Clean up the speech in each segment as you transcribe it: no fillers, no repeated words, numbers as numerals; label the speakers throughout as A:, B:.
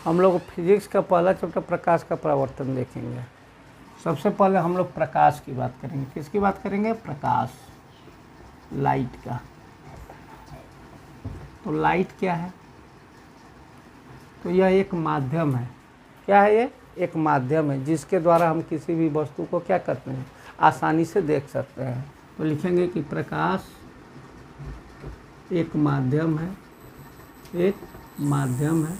A: हम लोग फिजिक्स का पहला चैप्टर प्रकाश का परावर्तन देखेंगे। सबसे पहले हम लोग प्रकाश की बात करेंगे। किसकी बात करेंगे? प्रकाश, लाइट का। तो लाइट क्या है? तो यह एक माध्यम है। क्या है ये? एक माध्यम है जिसके द्वारा हम किसी भी वस्तु को क्या करते हैं? आसानी से देख सकते हैं। तो लिखेंगे कि प्रकाश एक माध्यम है, एक माध्यम है,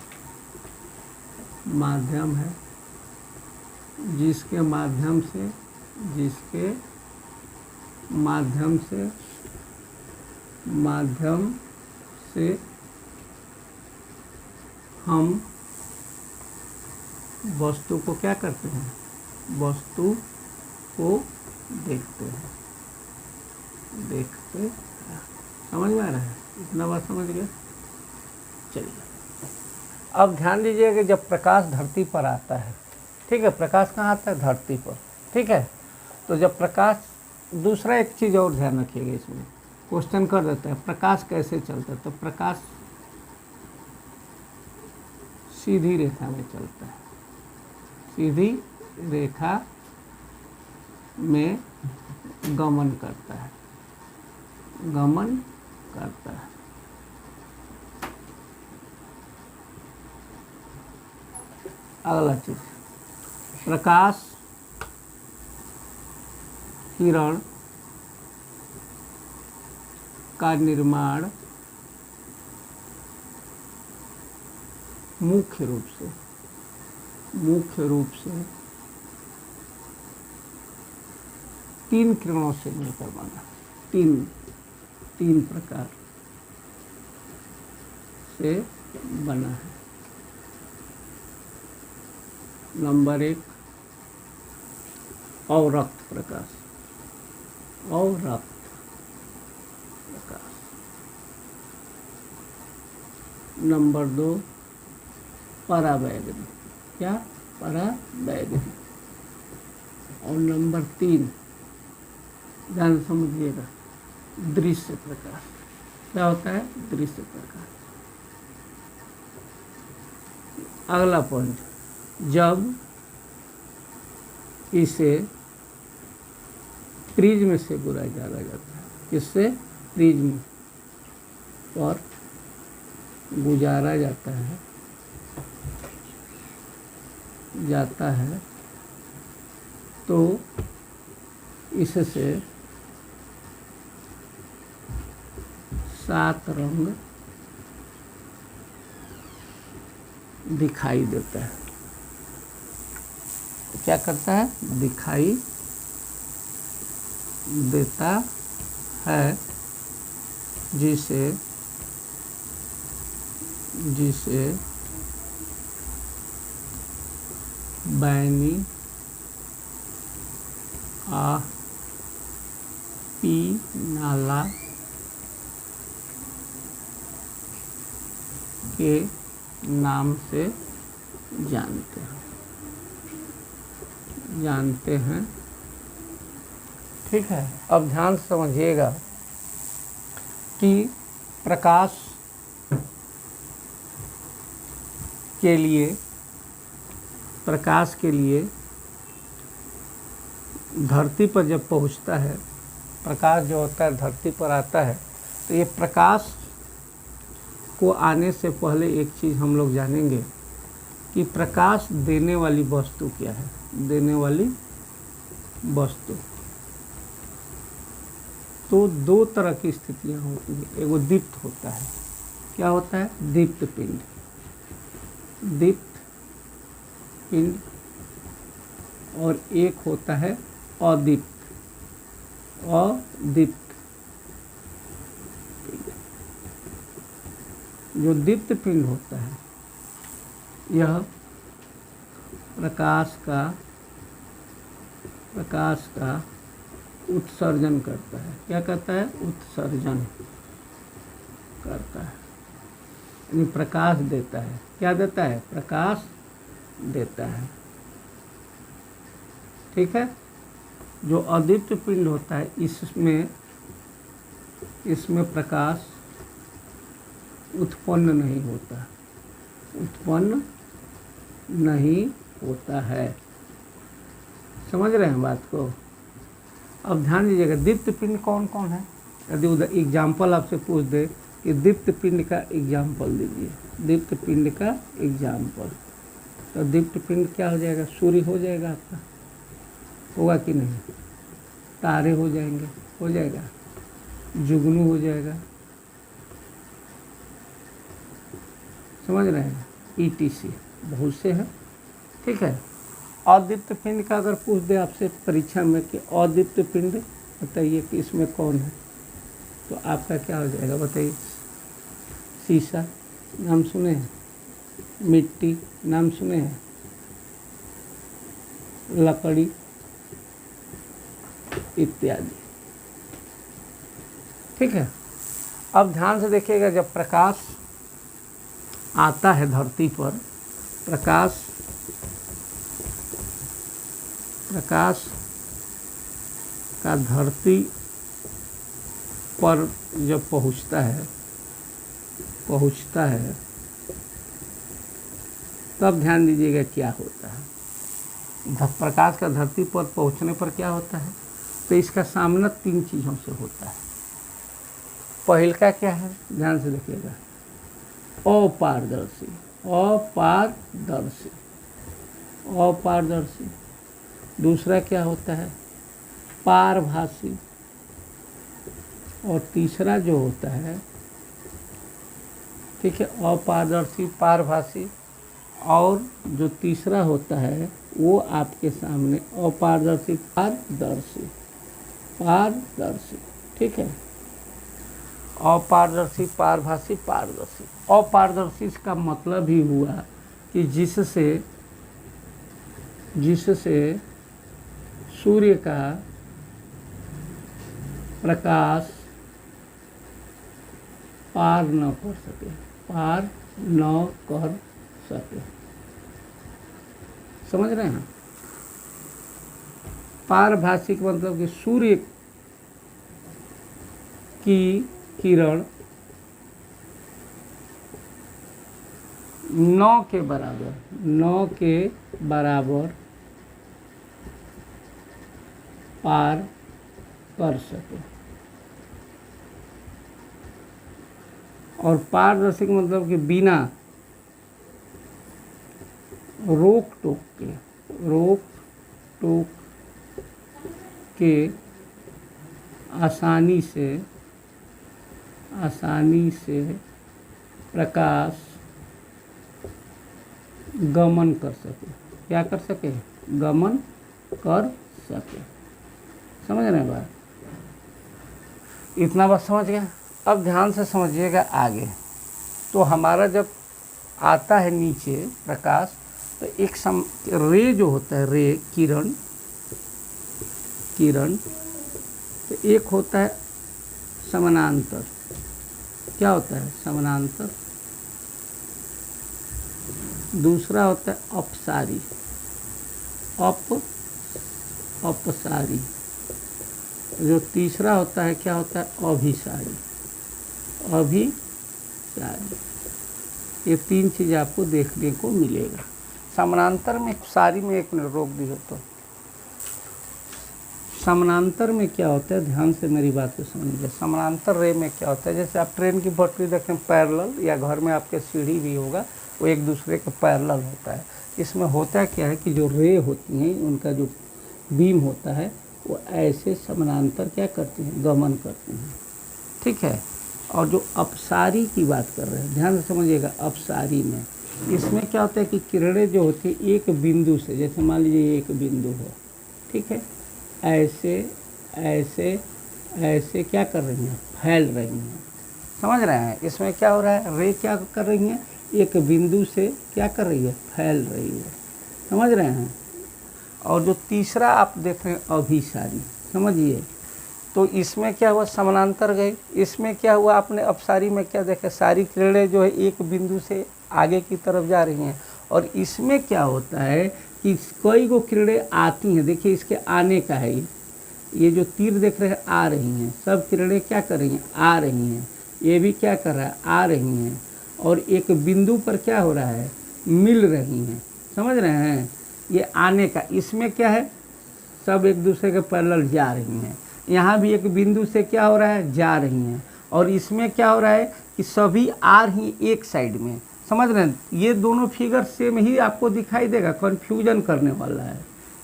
A: माध्यम है जिसके माध्यम से हम वस्तु को क्या करते हैं? वस्तु को देखते हैं। समझ में आ रहा है? इतना बात समझ गए? चलिए अब ध्यान दीजिए कि जब प्रकाश धरती पर आता है, ठीक है, प्रकाश कहाँ आता है? धरती पर, ठीक है। तो जब प्रकाश, दूसरा एक चीज़ और ध्यान रखिएगा, इसमें क्वेश्चन कर देता है प्रकाश कैसे चलता है। तो प्रकाश सीधी रेखा में चलता है, सीधी रेखा में गमन करता है, गमन करता है। अगला चीज, प्रकाश किरण का निर्माण मुख्य रूप से तीन किरणों से मिलकर बना। तीन प्रकार से बना है। नंबर 1 अवरक्त प्रकाश, अवरक्त प्रकाश। नंबर 2 पराबैंगनी, क्या? पराबैंगनी। और नंबर 3 ध्यान समझिएगा, दृश्य प्रकाश। क्या होता है? दृश्य प्रकाश। अगला पॉइंट, जब इसे प्रिज्म से गुजारा जाता है, किससे? प्रिज्म पर गुजारा जाता है तो इससे 7 रंग दिखाई देता है। क्या करता है? दिखाई देता है, जिसे बैनी पीनाला के नाम से जानते हैं। ठीक है, अब ध्यान से समझिएगा कि प्रकाश के लिए धरती पर जब पहुंचता है, प्रकाश जो होता है धरती पर आता है, तो ये प्रकाश को आने से पहले एक चीज़ हम लोग जानेंगे कि प्रकाश देने वाली वस्तु क्या है। देने वाली वस्तु तो 2 तरह की स्थितियां होती हैं। एगो दीप्त होता है। क्या होता है? दीप्त पिंड। दीप्त पिंड। और एक होता है अदीप्त पिंड। जो दीप्त पिंड होता है, यह प्रकाश का उत्सर्जन करता है। क्या करता है? उत्सर्जन करता है, यानी प्रकाश देता है। क्या देता है? प्रकाश देता है। ठीक है। जो अदीप्त पिंड होता है, इसमें प्रकाश उत्पन्न नहीं होता, उत्पन्न नहीं होता है। समझ रहे हैं बात को? अब ध्यान दीजिएगा, दीप्त पिंड कौन कौन है? यदि उधर एग्जाम्पल आपसे पूछ दे कि दीप्त पिंड का एग्जाम्पल दीजिए, दीप्त पिंड का एग्जाम्पल, तो दीप्त पिंड क्या हो जाएगा? सूर्य हो जाएगा आपका, होगा कि नहीं? तारे हो जाएंगे, हो जाएगा, जुगनू हो जाएगा, समझ रहे हैं? ETC बहुत से हैं, ठीक है। अदीप्त पिंड का अगर पूछ दे आपसे परीक्षा में कि अदीप्त पिंड बताइए कि इसमें कौन है, तो आपका क्या हो जाएगा बताइए? शीशा नाम सुने हैं, मिट्टी नाम सुने हैं, लकड़ी इत्यादि, ठीक है। अब ध्यान से देखिएगा, जब प्रकाश आता है धरती पर, प्रकाश का धरती पर जब पहुंचता है तब ध्यान दीजिएगा क्या होता है। प्रकाश का धरती पर पहुंचने पर क्या होता है? तो इसका सामना 3 चीज़ों से होता है। पहल का क्या है? ध्यान से देखिएगा, अपारदर्शी, अपारदर्शी, अपारदर्शी। दूसरा क्या होता है? पारभासी। और तीसरा जो होता है, ठीक है, अपारदर्शी, पारभासी, और जो तीसरा होता है वो आपके सामने अपारदर्शी, पारदर्शी, पारदर्शी, ठीक है। अपारदर्शी, पारभासी, पारदर्शी। अपारदर्शी का मतलब ही हुआ कि जिससे सूर्य का प्रकाश पार न कर सके, पार न कर सके। समझ रहे हैं? पारभासी का मतलब कि सूर्य की किरण 9 के बराबर पार कर सके। और पारदर्शी का मतलब कि बिना रोक टोक के आसानी से प्रकाश गमन कर सके। क्या कर सके? गमन कर सके। समझ रहे हैं बात? इतना बात समझ गया। अब ध्यान से समझिएगा आगे। तो हमारा जब आता है नीचे प्रकाश, तो एक रे जो होता है, रे किरण, तो एक होता है समानांतर। क्या होता है? समानांतर। दूसरा होता है अपसारी, अपसारी। जो तीसरा होता है क्या होता है? अभिसारी, अभिसारी। ये 3 चीज़ आपको देखने को मिलेगा। समानांतर में, सारी में 1 मिनट रोक दिए तो समानांतर में क्या होता है? ध्यान से मेरी बात को समझिए। समानांतर रे में क्या होता है? जैसे आप ट्रेन की पटरी देखें पैरेलल, या घर में आपके सीढ़ी भी होगा, वो एक दूसरे के पैरेलल होता है। इसमें होता क्या है कि जो रे होती हैं, उनका जो बीम होता है, वो ऐसे समानांतर क्या करती हैं? गमन करती हैं, ठीक है। और जो अपसारी की बात कर रहे हैं, ध्यान से समझिएगा, अपसारी में इसमें क्या होता है कि किरणें जो होती है एक बिंदु से, जैसे मान लीजिए एक बिंदु हो, ठीक है, ऐसे ऐसे ऐसे क्या कर रही हैं? फैल रही हैं। समझ रहे हैं? इसमें क्या हो रहा है? रे क्या कर रही हैं? एक बिंदु से क्या कर रही है? फैल रही है। समझ रहे हैं? और जो तीसरा आप देख रहे हैं अभिसारी, समझिए, तो इसमें क्या हुआ? समानांतर गए। इसमें क्या हुआ? आपने अपसारी में क्या देखा? सारी किरणें जो है एक बिंदु से आगे की तरफ जा रही हैं। और इसमें क्या होता है कि कई गो किरणें आती हैं। देखिए इसके आने का है, ये जो तीर देख रहे हैं आ रही हैं, सब किरणें क्या कर रही हैं? आ रही हैं। ये भी क्या कर रहा है? आ रही हैं। और एक बिंदु पर क्या हो रहा है? मिल रही हैं। समझ रहे हैं, ये आने का, इसमें क्या है, सब एक दूसरे के पैरेलल जा रही हैं। यहाँ भी एक बिंदु से क्या हो रहा है, जा रही हैं। और इसमें क्या हो रहा है कि सभी आ रही एक साइड में, समझ रहे हैं। ये दोनों फिगर सेम ही आपको दिखाई देगा, कन्फ्यूजन करने वाला है।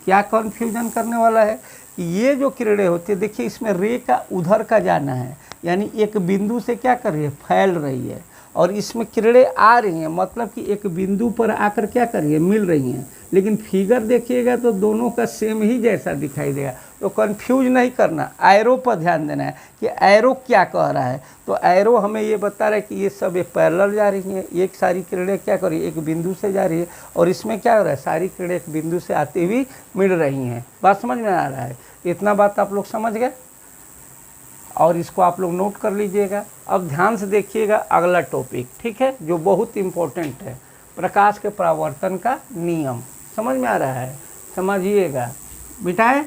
A: क्या कन्फ्यूजन करने वाला है, ये जो किरणें होती है, देखिए इसमें रे का उधर का जाना है, यानी एक बिंदु से क्या कर रही है, फैल रही है। और इसमें किरणें आ रही हैं, मतलब कि एक बिंदु पर आकर क्या कर रही है, मिल रही हैं। लेकिन फिगर देखिएगा तो दोनों का सेम ही जैसा दिखाई देगा, तो कंफ्यूज नहीं करना, एरो पर ध्यान देना है कि एरो क्या कह रहा है। तो एरो हमें ये बता रहा है कि ये सब एक पैरेलल जा रही हैं, एक सारी किरणें क्या कर रही है, एक बिंदु से जा रही है। और इसमें क्या हो रहा है, सारी किरणें एक बिंदु से आती हुई मिल रही हैं। बात समझ में आ रहा है, इतना बात आप लोग समझ गए, और इसको आप लोग नोट कर लीजिएगा। अब ध्यान से देखिएगा अगला टॉपिक, ठीक है, जो बहुत इम्पोर्टेंट है, प्रकाश के परावर्तन का नियम। समझ में आ रहा है, समझिएगा, मिटाए।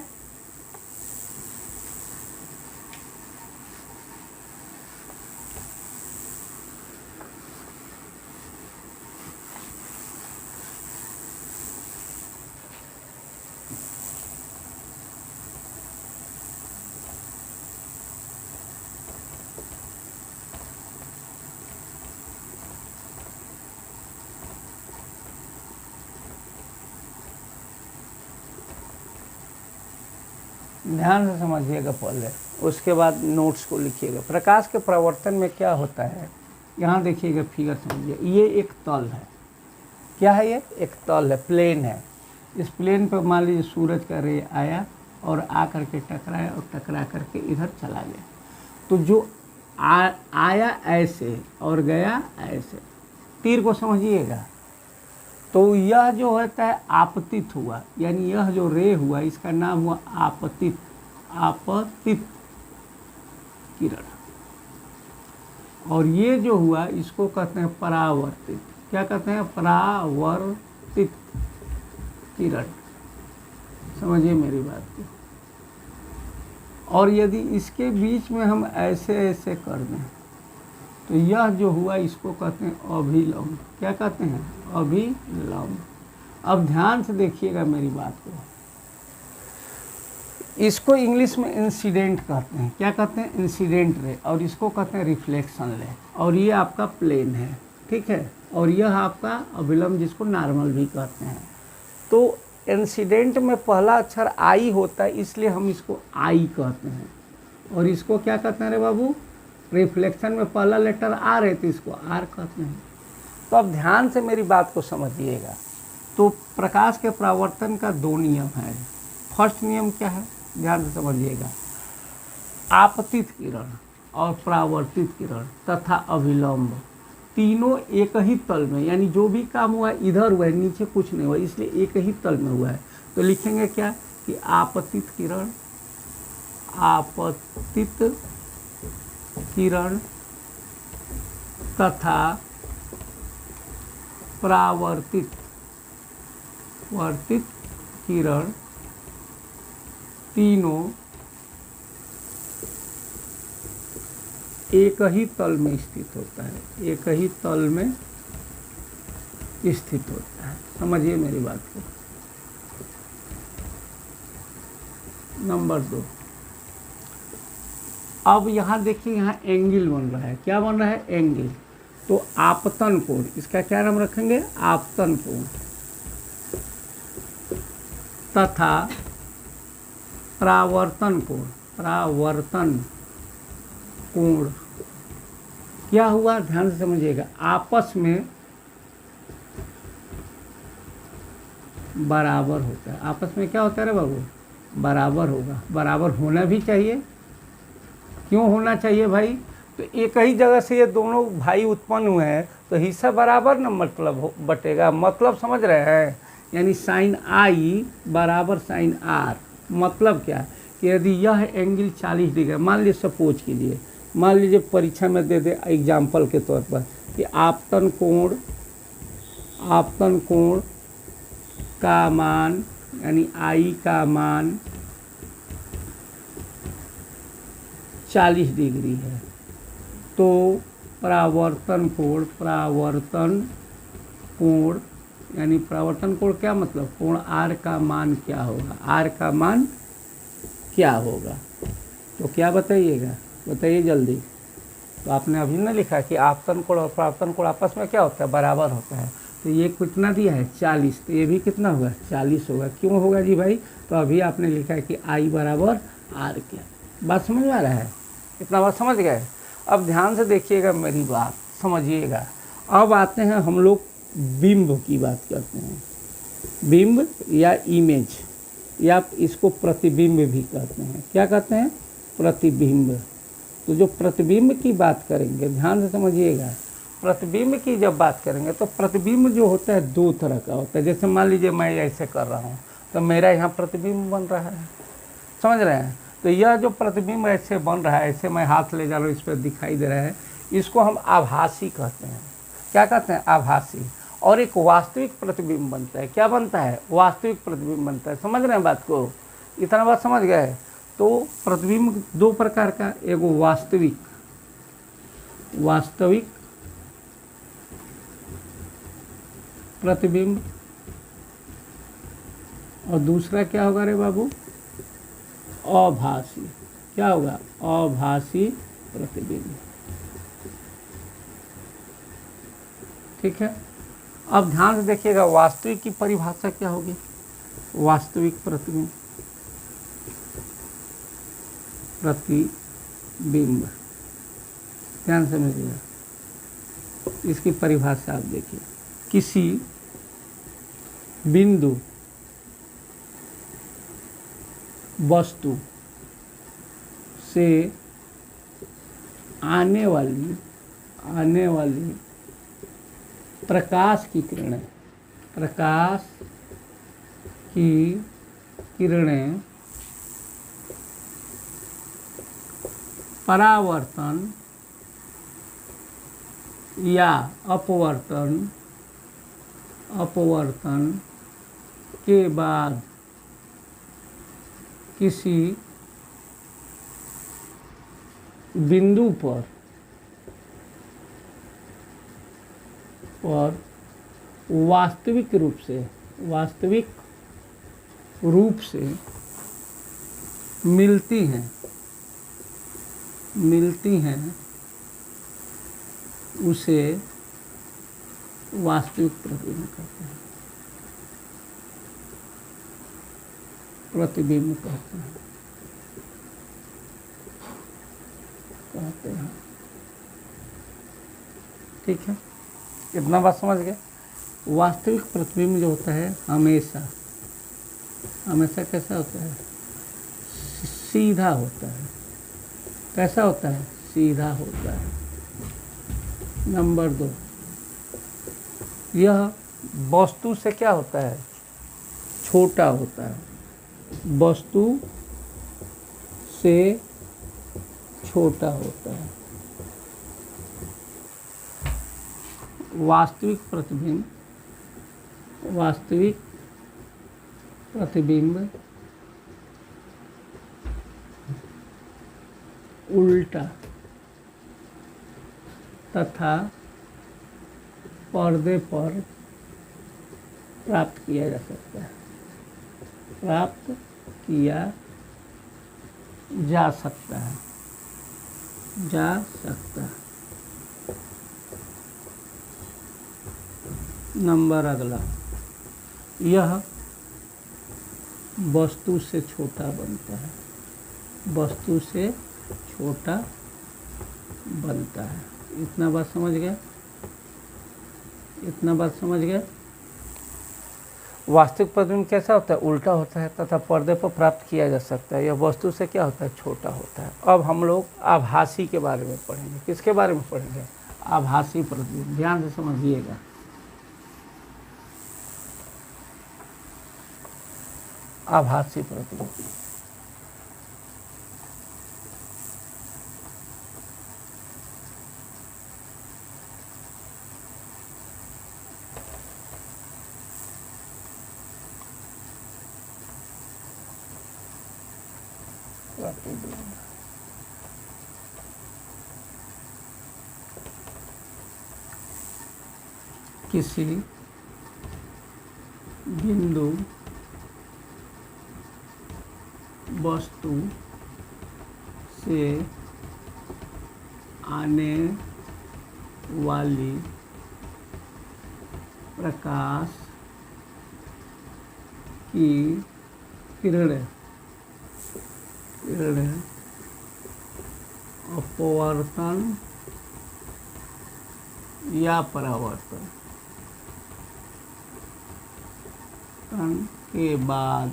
A: ध्यान से समझिएगा पहले, उसके बाद नोट्स को लिखिएगा। प्रकाश के परावर्तन में क्या होता है, यहाँ देखिएगा फिगर समझिए, ये एक तल है, क्या है ये, एक तल है, प्लेन है। इस प्लेन पर मान लीजिए सूरज का रे आया और आ करके टकराया और टकरा करके इधर चला गया। तो जो आया ऐसे और गया ऐसे, तीर को समझिएगा। तो यह जो होता है आपतित हुआ, यानी यह जो रे हुआ इसका नाम हुआ आपतित, आपतित किरण। और ये जो हुआ इसको कहते हैं परावर्तित। क्या कहते हैं, परावर्तित किरण। समझिए मेरी बात को। और यदि इसके बीच में हम ऐसे ऐसे कर दें तो यह जो हुआ इसको कहते हैं अभिलंब। क्या कहते हैं, अभिलंब। अब ध्यान से देखिएगा मेरी बात को, इसको इंग्लिश में इंसिडेंट कहते हैं। क्या कहते हैं, इंसिडेंट रे। और इसको कहते हैं रिफ्लेक्शन रे। और ये आपका प्लेन है, ठीक है। और यह आपका अभिलंब, जिसको नॉर्मल भी कहते हैं। तो इंसिडेंट में पहला अक्षर आई होता है, इसलिए हम इसको आई कहते हैं। और इसको क्या कहते हैं रे बाबू, रिफ्लेक्शन में पहला लेटर आर है तो इसको आर कहते हैं। तो अब ध्यान से मेरी बात को समझिएगा। तो प्रकाश के परावर्तन का दो नियम है। फर्स्ट नियम क्या है, ध्यान से समझिएगा। आपतित किरण और परावर्तित किरण तथा अभिलंब तीनों एक ही तल में, यानी जो भी काम हुआ इधर हुआ है, नीचे कुछ नहीं हुआ, इसलिए एक ही तल में हुआ है। तो लिखेंगे क्या कि आपतित किरण, आपतित किरण तथा परावर्तित वर्तित किरण तीनों एक ही तल में स्थित होता है, एक ही तल में स्थित होता है। समझिए मेरी बात को। नंबर 2, अब यहाँ देखिए, यहाँ एंगल बन रहा है। क्या बन रहा है, एंगल। तो आपतन कोण, इसका क्या नाम रखेंगे, आपतन कोण तथा परावर्तन कोण, परावर्तन कोण। क्या हुआ, ध्यान से समझिएगा। आपस में बराबर होता है। आपस में क्या होता है रे बाबू, बराबर होगा। बराबर होना भी चाहिए। क्यों होना चाहिए भाई, तो एक ही जगह से ये दोनों भाई उत्पन्न हुए हैं, तो हिस्सा बराबर न मतलब बटेगा। मतलब समझ रहे हैं, यानी साइन आई बराबर साइन आर। मतलब क्या कि यदि यह एंगल 40 डिग्री, मान लीजिए सपोज कीजिए, मान लीजिए परीक्षा में दे दे एग्जाम्पल के तौर पर कि आपतन कोण का मान, यानी आई का मान 40 डिग्री है, तो परावर्तन कोण यानी परावर्तन कोण क्या मतलब कोण आर का मान क्या होगा, आर का मान क्या होगा, तो क्या बताइएगा, बताइए जल्दी। तो आपने अभी ना लिखा कि आपतन कोण और परावर्तन कोण आपस में क्या होता है, बराबर होता है। तो ये कितना दिया है 40, तो ये भी कितना होगा 40 होगा। क्यों होगा जी भाई, तो अभी आपने लिखा है कि आई बराबर आर के। बात समझ में आ रहा है, इतना बात समझ गए। अब ध्यान से देखिएगा मेरी बात, समझिएगा। अब आते हैं हम लोग बिंब की बात करते हैं। बिंब या इमेज, या इसको प्रतिबिंब भी कहते हैं। क्या कहते हैं, प्रतिबिंब। तो जो प्रतिबिंब की बात करेंगे, ध्यान से समझिएगा, प्रतिबिंब की जब बात करेंगे तो प्रतिबिंब जो होता है दो तरह का होता है। जैसे मान लीजिए मैं ऐसे कर रहा हूँ तो मेरा यहाँ प्रतिबिंब बन रहा है, समझ रहे हैं। तो यह जो प्रतिबिंब ऐसे बन रहा है, ऐसे मैं हाथ ले जा रहा हूँ, इस पर दिखाई दे रहा है, इसको हम आभासी कहते हैं। क्या कहते हैं, आभासी। और एक वास्तविक प्रतिबिंब बनता है। क्या बनता है, वास्तविक प्रतिबिंब बनता है। समझ रहे हैं बात को, इतना बात समझ गए। तो प्रतिबिंब दो प्रकार का, एगो वास्तविक प्रतिबिंब, और दूसरा क्या होगा रे बाबू, अभासी। क्या होगा, अभासी प्रतिबिंब। ठीक है। अब ध्यान से देखिएगा, वास्तविक की परिभाषा क्या होगी, वास्तविक प्रतिबिंब, ध्यान से समझिएगा, इसकी परिभाषा आप देखिए। किसी बिंदु वस्तु से आने वाली प्रकाश की किरणें, परावर्तन या अपवर्तन के बाद किसी बिंदु पर वास्तविक रूप से मिलती हैं, उसे वास्तविक प्रतिबिंब कहते हैं। ठीक है, इतना बात समझ गए। वास्तविक प्रतिबिंब जो होता है हमेशा कैसा होता है, सीधा होता है। कैसा होता है, सीधा होता है। नंबर 2, यह वस्तु से क्या होता है, छोटा होता है। वस्तु से छोटा होता है। वास्तविक प्रतिबिंब उल्टा तथा पर्दे पर प्राप्त किया जा सकता है, जा सकता है। नंबर अगला, यह वस्तु से छोटा बनता है, इतना बात समझ गए। वास्तविक प्रतिबिंब कैसा होता है, उल्टा होता है तथा पर्दे पर प्राप्त किया जा सकता है। यह वस्तु से क्या होता है, छोटा होता है। अब हम लोग आभासी के बारे में पढ़ेंगे। किसके बारे में पढ़ेंगे, आभासी प्रतिबिंब। ध्यान से समझिएगा। आभासी प्रतिबिंब, किसी बिंदु वस्तु से आने वाली प्रकाश की किरणें अपवर्तन या परावर्तन के बाद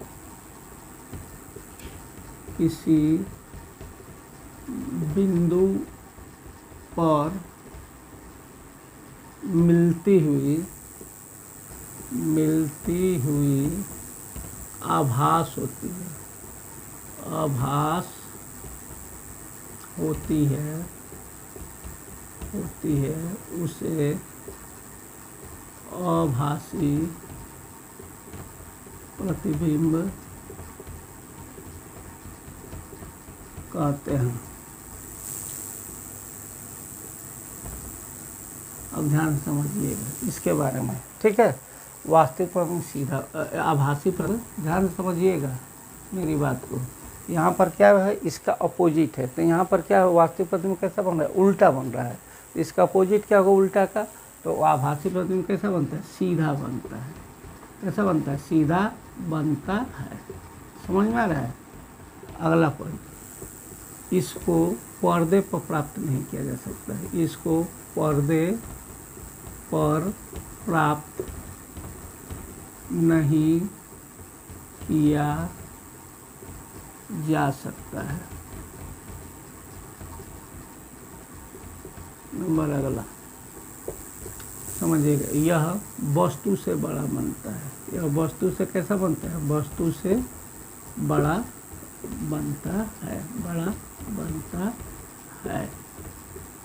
A: किसी बिंदु पर मिलती हुई आभास होती है उसे आभासी प्रतिबिंब कहते हैं। अब ध्यान समझिएगा इसके बारे में, ठीक है। वास्तविक प्रतिबिंब सीधा आभासी प्रतिबिंब, ध्यान समझिएगा मेरी बात को। यहाँ पर क्या है, इसका अपोजिट है, तो यहाँ पर क्या है, वास्तविक प्रतिबिंब कैसा बन रहा है, उल्टा बन रहा है। इसका अपोजिट क्या होगा, उल्टा का, तो आभासी प्रतिबिंब कैसा बनता है, सीधा बनता है। कैसा बनता है, सीधा बनता है। समझ में आ रहा है। अगला पॉइंट, इसको पर्दे पर प्राप्त नहीं किया जा सकता है। इसको पर्दे पर प्राप्त नहीं किया जा सकता है। नंबर अगला समझिएगा, यह वस्तु से बड़ा बनता है। यह वस्तु से कैसा बनता है, वस्तु से बड़ा बनता है, बड़ा बनता है।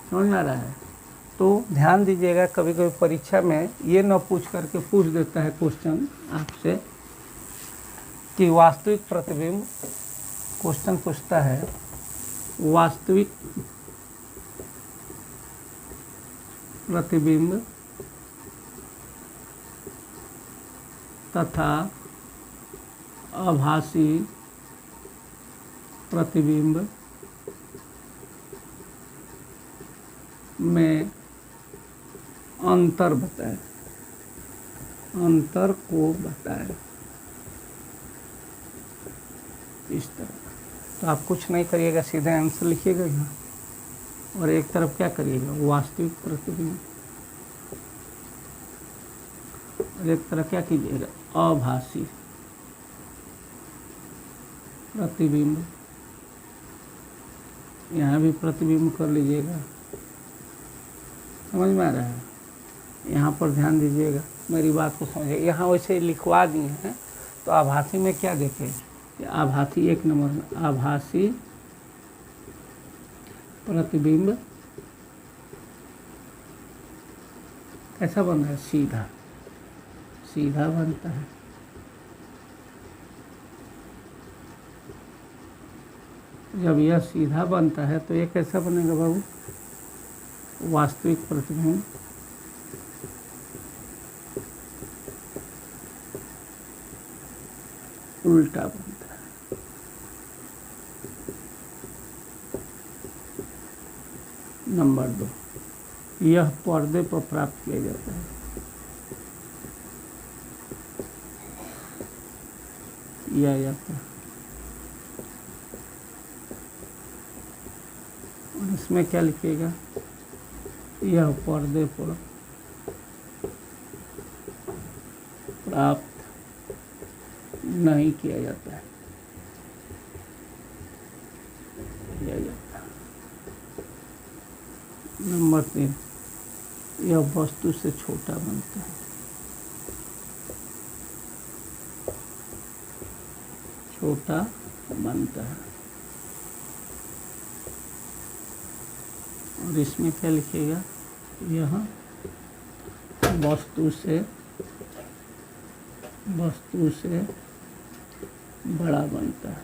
A: समझ में आ रहा है। तो ध्यान दीजिएगा, कभी कभी परीक्षा में ये न पूछ करके पूछ देता है क्वेश्चन आपसे कि वास्तविक प्रतिबिंब, क्वेश्चन पूछता है वास्तविक प्रतिबिंब तथा आभासी प्रतिबिंब में अंतर बताएं, अंतर को बताएं। इस तरह तो आप कुछ नहीं करिएगा, सीधे आंसर लिखिएगा यहाँ, और एक तरफ क्या करिएगा, वास्तविक प्रतिबिंब, और एक तरफ क्या कीजिएगा, आभासी प्रतिबिंब। यहाँ भी प्रतिबिंब कर लीजिएगा। समझ में आ रहा है। यहाँ पर ध्यान दीजिएगा, मेरी बात को समझिए। यहाँ वैसे लिखवा दिए हैं, तो आभासी में क्या देखें, आभासी एक नंबर में आभासी प्रतिबिंब कैसा बन रहा है, सीधा, सीधा बनता है। जब यह सीधा बनता है तो ये कैसा बनेगा बाबू, वास्तविक प्रतिबिंब उल्टा बनता है। नंबर 2, यह पर्दे पर प्राप्त किया जाता है। किया जाता है। और इसमें क्या लिखिएगा, यह पर्दे पर प्राप्त नहीं किया जाता है, किया जाता है। नंबर 3, यह वस्तु से छोटा बनता है, छोटा बनता है। और इसमें क्या लिखिएगा, यह वस्तु से बड़ा बनता है।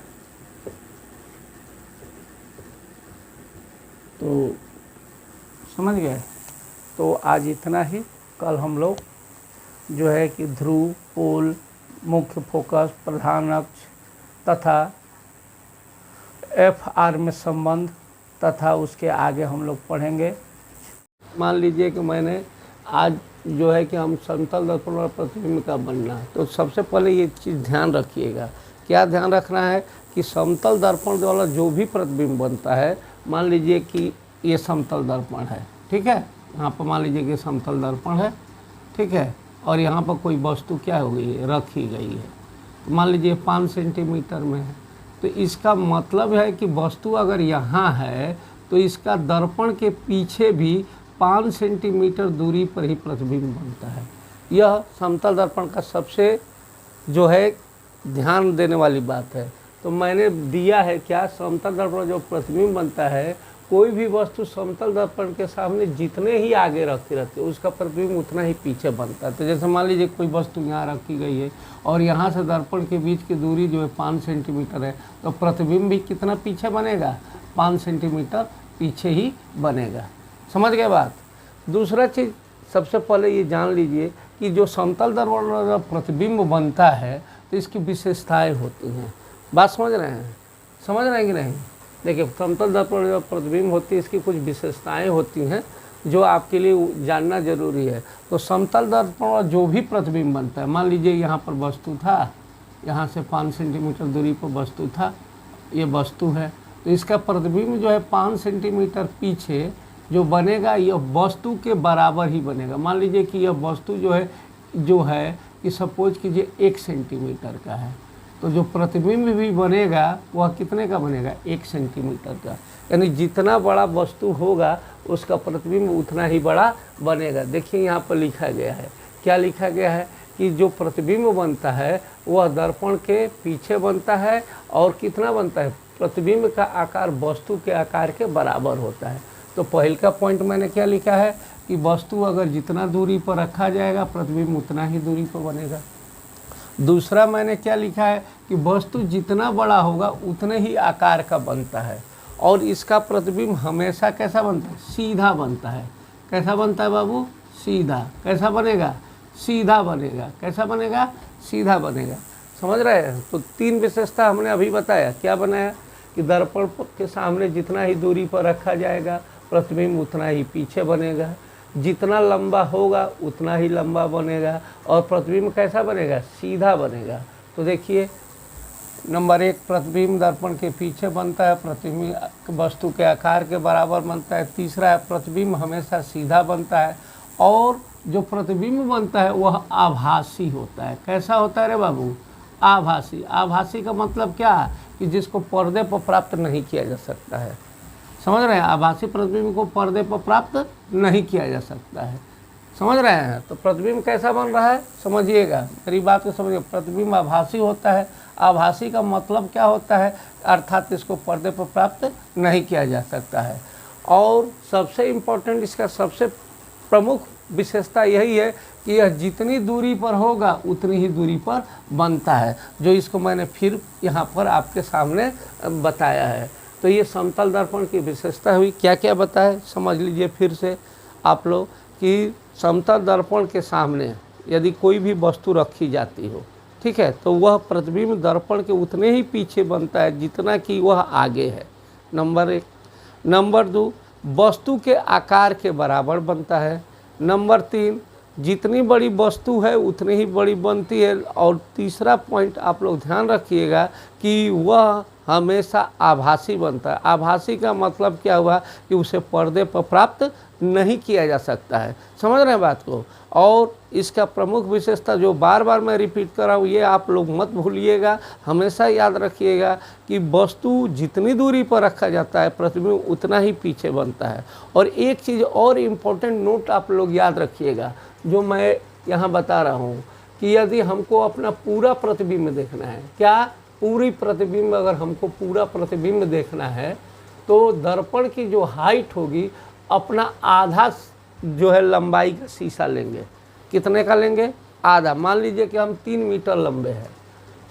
A: तो समझ गए। तो आज इतना ही। कल हम लोग जो है कि ध्रुव, पोल मुख्य फोकस, प्रधान अक्ष तथा FR में संबंध तथा उसके आगे हम लोग पढ़ेंगे। मान लीजिए कि मैंने आज जो है कि हम समतल दर्पण और प्रतिबिंब का बनना, तो सबसे पहले ये चीज़ ध्यान रखिएगा। क्या ध्यान रखना है कि समतल दर्पण वाला जो भी प्रतिबिंब बनता है, मान लीजिए कि ये समतल दर्पण है, ठीक है, यहाँ पर मान लीजिए कि समतल दर्पण है, ठीक है, और यहाँ पर कोई वस्तु क्या हो गई है, रखी गई है, तो मान लीजिए 5 सेंटीमीटर में है, तो इसका मतलब है कि वस्तु अगर यहाँ है तो इसका दर्पण के पीछे भी 5 सेंटीमीटर दूरी पर ही प्रतिबिंब बनता है। यह समतल दर्पण का सबसे जो है ध्यान देने वाली बात है। तो मैंने दिया है क्या, समतल दर्पण जो प्रतिबिंब बनता है, कोई भी वस्तु समतल दर्पण के सामने जितने ही आगे रखी रहती है उसका प्रतिबिंब उतना ही पीछे बनता है। तो जैसे मान लीजिए कोई वस्तु यहाँ रखी गई है और यहाँ से दर्पण के बीच की दूरी जो है 5 सेंटीमीटर है, तो प्रतिबिंब भी कितना पीछे बनेगा, 5 सेंटीमीटर पीछे ही बनेगा। समझ गए बात। दूसरा चीज़ सबसे पहले ये जान लीजिए कि जो समतल दर्पण का प्रतिबिंब बनता है तो इसकी विशेषताएँ होती हैं। बात समझ रहे हैं, समझ रहे हैं कि नहीं? देखिए, समतल दर्पण जो प्रतिबिंब होती है इसकी कुछ विशेषताएं होती हैं जो आपके लिए जानना जरूरी है। तो समतल दर्पण और जो भी प्रतिबिंब बनता है, मान लीजिए यहाँ पर वस्तु था, यहाँ से 5 सेंटीमीटर दूरी पर वस्तु था, ये वस्तु है, तो इसका प्रतिबिंब जो है 5 सेंटीमीटर पीछे जो बनेगा यह वस्तु के बराबर ही बनेगा। मान लीजिए कि यह वस्तु जो है कि सपोज कीजिए 1 सेंटीमीटर का है, तो जो प्रतिबिंब भी बनेगा वह कितने का बनेगा, 1 सेंटीमीटर का। यानी जितना बड़ा वस्तु होगा उसका प्रतिबिंब उतना ही बड़ा बनेगा। देखिए यहाँ पर लिखा गया है, क्या लिखा गया है कि जो प्रतिबिंब बनता है वह दर्पण के पीछे बनता है और कितना बनता है, प्रतिबिंब का आकार वस्तु के आकार के बराबर होता है। तो पहले का पॉइंट मैंने क्या लिखा है कि वस्तु अगर जितना दूरी पर रखा जाएगा प्रतिबिंब उतना ही दूरी पर बनेगा। दूसरा मैंने क्या लिखा है कि वस्तु जितना बड़ा होगा उतने ही आकार का बनता है और इसका प्रतिबिंब हमेशा कैसा बनता है, सीधा बनता है। कैसा बनता है बाबू, सीधा। कैसा बनेगा, सीधा बनेगा। कैसा बनेगा, सीधा बनेगा। समझ रहे हैं? तो 3 विशेषता हमने अभी बताया। क्या बनाया कि दर्पण के सामने जितना ही दूरी पर रखा जाएगा प्रतिबिंब उतना ही पीछे बनेगा, जितना लंबा होगा उतना ही लंबा बनेगा और प्रतिबिंब कैसा बनेगा, सीधा बनेगा। तो देखिए, नंबर 1 प्रतिबिंब दर्पण के पीछे बनता है, प्रतिबिंब वस्तु के आकार के बराबर बनता है। तीसरा है प्रतिबिंब हमेशा सीधा बनता है और जो प्रतिबिंब बनता है वह आभासी होता है। कैसा होता है रे बाबू, आभासी। आभासी का मतलब क्या है कि जिसको पर्दे पर प्राप्त नहीं किया जा सकता है। समझ रहे हैं? आभासी प्रतिबिंब को पर्दे पर प्राप्त नहीं किया जा सकता है। समझ रहे हैं? तो प्रतिबिंब कैसा बन रहा है समझिएगा, मेरी बात को समझिए। प्रतिबिंब आभासी होता है। आभासी का मतलब क्या होता है, अर्थात इसको पर्दे पर प्राप्त नहीं किया जा सकता है। और सबसे इम्पोर्टेंट, इसका सबसे प्रमुख विशेषता यही है कि यह जितनी दूरी पर होगा उतनी ही दूरी पर बनता है, जो इसको मैंने फिर यहाँ पर आपके सामने बताया है। तो ये समतल दर्पण की विशेषता हुई। क्या क्या बताए समझ लीजिए फिर से आप लोग कि समतल दर्पण के सामने यदि कोई भी वस्तु रखी जाती हो, ठीक है, तो वह प्रतिबिंब दर्पण के उतने ही पीछे बनता है जितना कि वह आगे है। नंबर 1। नंबर 2, वस्तु के आकार के बराबर बनता है। नंबर 3, जितनी बड़ी वस्तु है उतनी ही बड़ी बनती है। और तीसरा पॉइंट आप लोग ध्यान रखिएगा कि वह हमेशा आभासी बनता है। आभासी का मतलब क्या हुआ कि उसे पर्दे पर प्राप्त नहीं किया जा सकता है। समझ रहे हैं बात को? और इसका प्रमुख विशेषता जो बार बार मैं रिपीट कर रहा हूँ, ये आप लोग मत भूलिएगा, हमेशा याद रखिएगा कि वस्तु जितनी दूरी पर रखा जाता है प्रतिबिंब उतना ही पीछे बनता है। और एक चीज़ और इम्पोर्टेंट नोट आप लोग याद रखिएगा जो मैं यहाँ बता रहा हूँ कि यदि हमको अपना पूरा प्रतिबिंब देखना है, क्या पूरी प्रतिबिंब, अगर हमको पूरा प्रतिबिंब देखना है तो दर्पण की जो हाइट होगी अपना आधा जो है लंबाई का शीशा लेंगे। कितने का लेंगे? आधा। मान लीजिए कि हम 3 मीटर लंबे हैं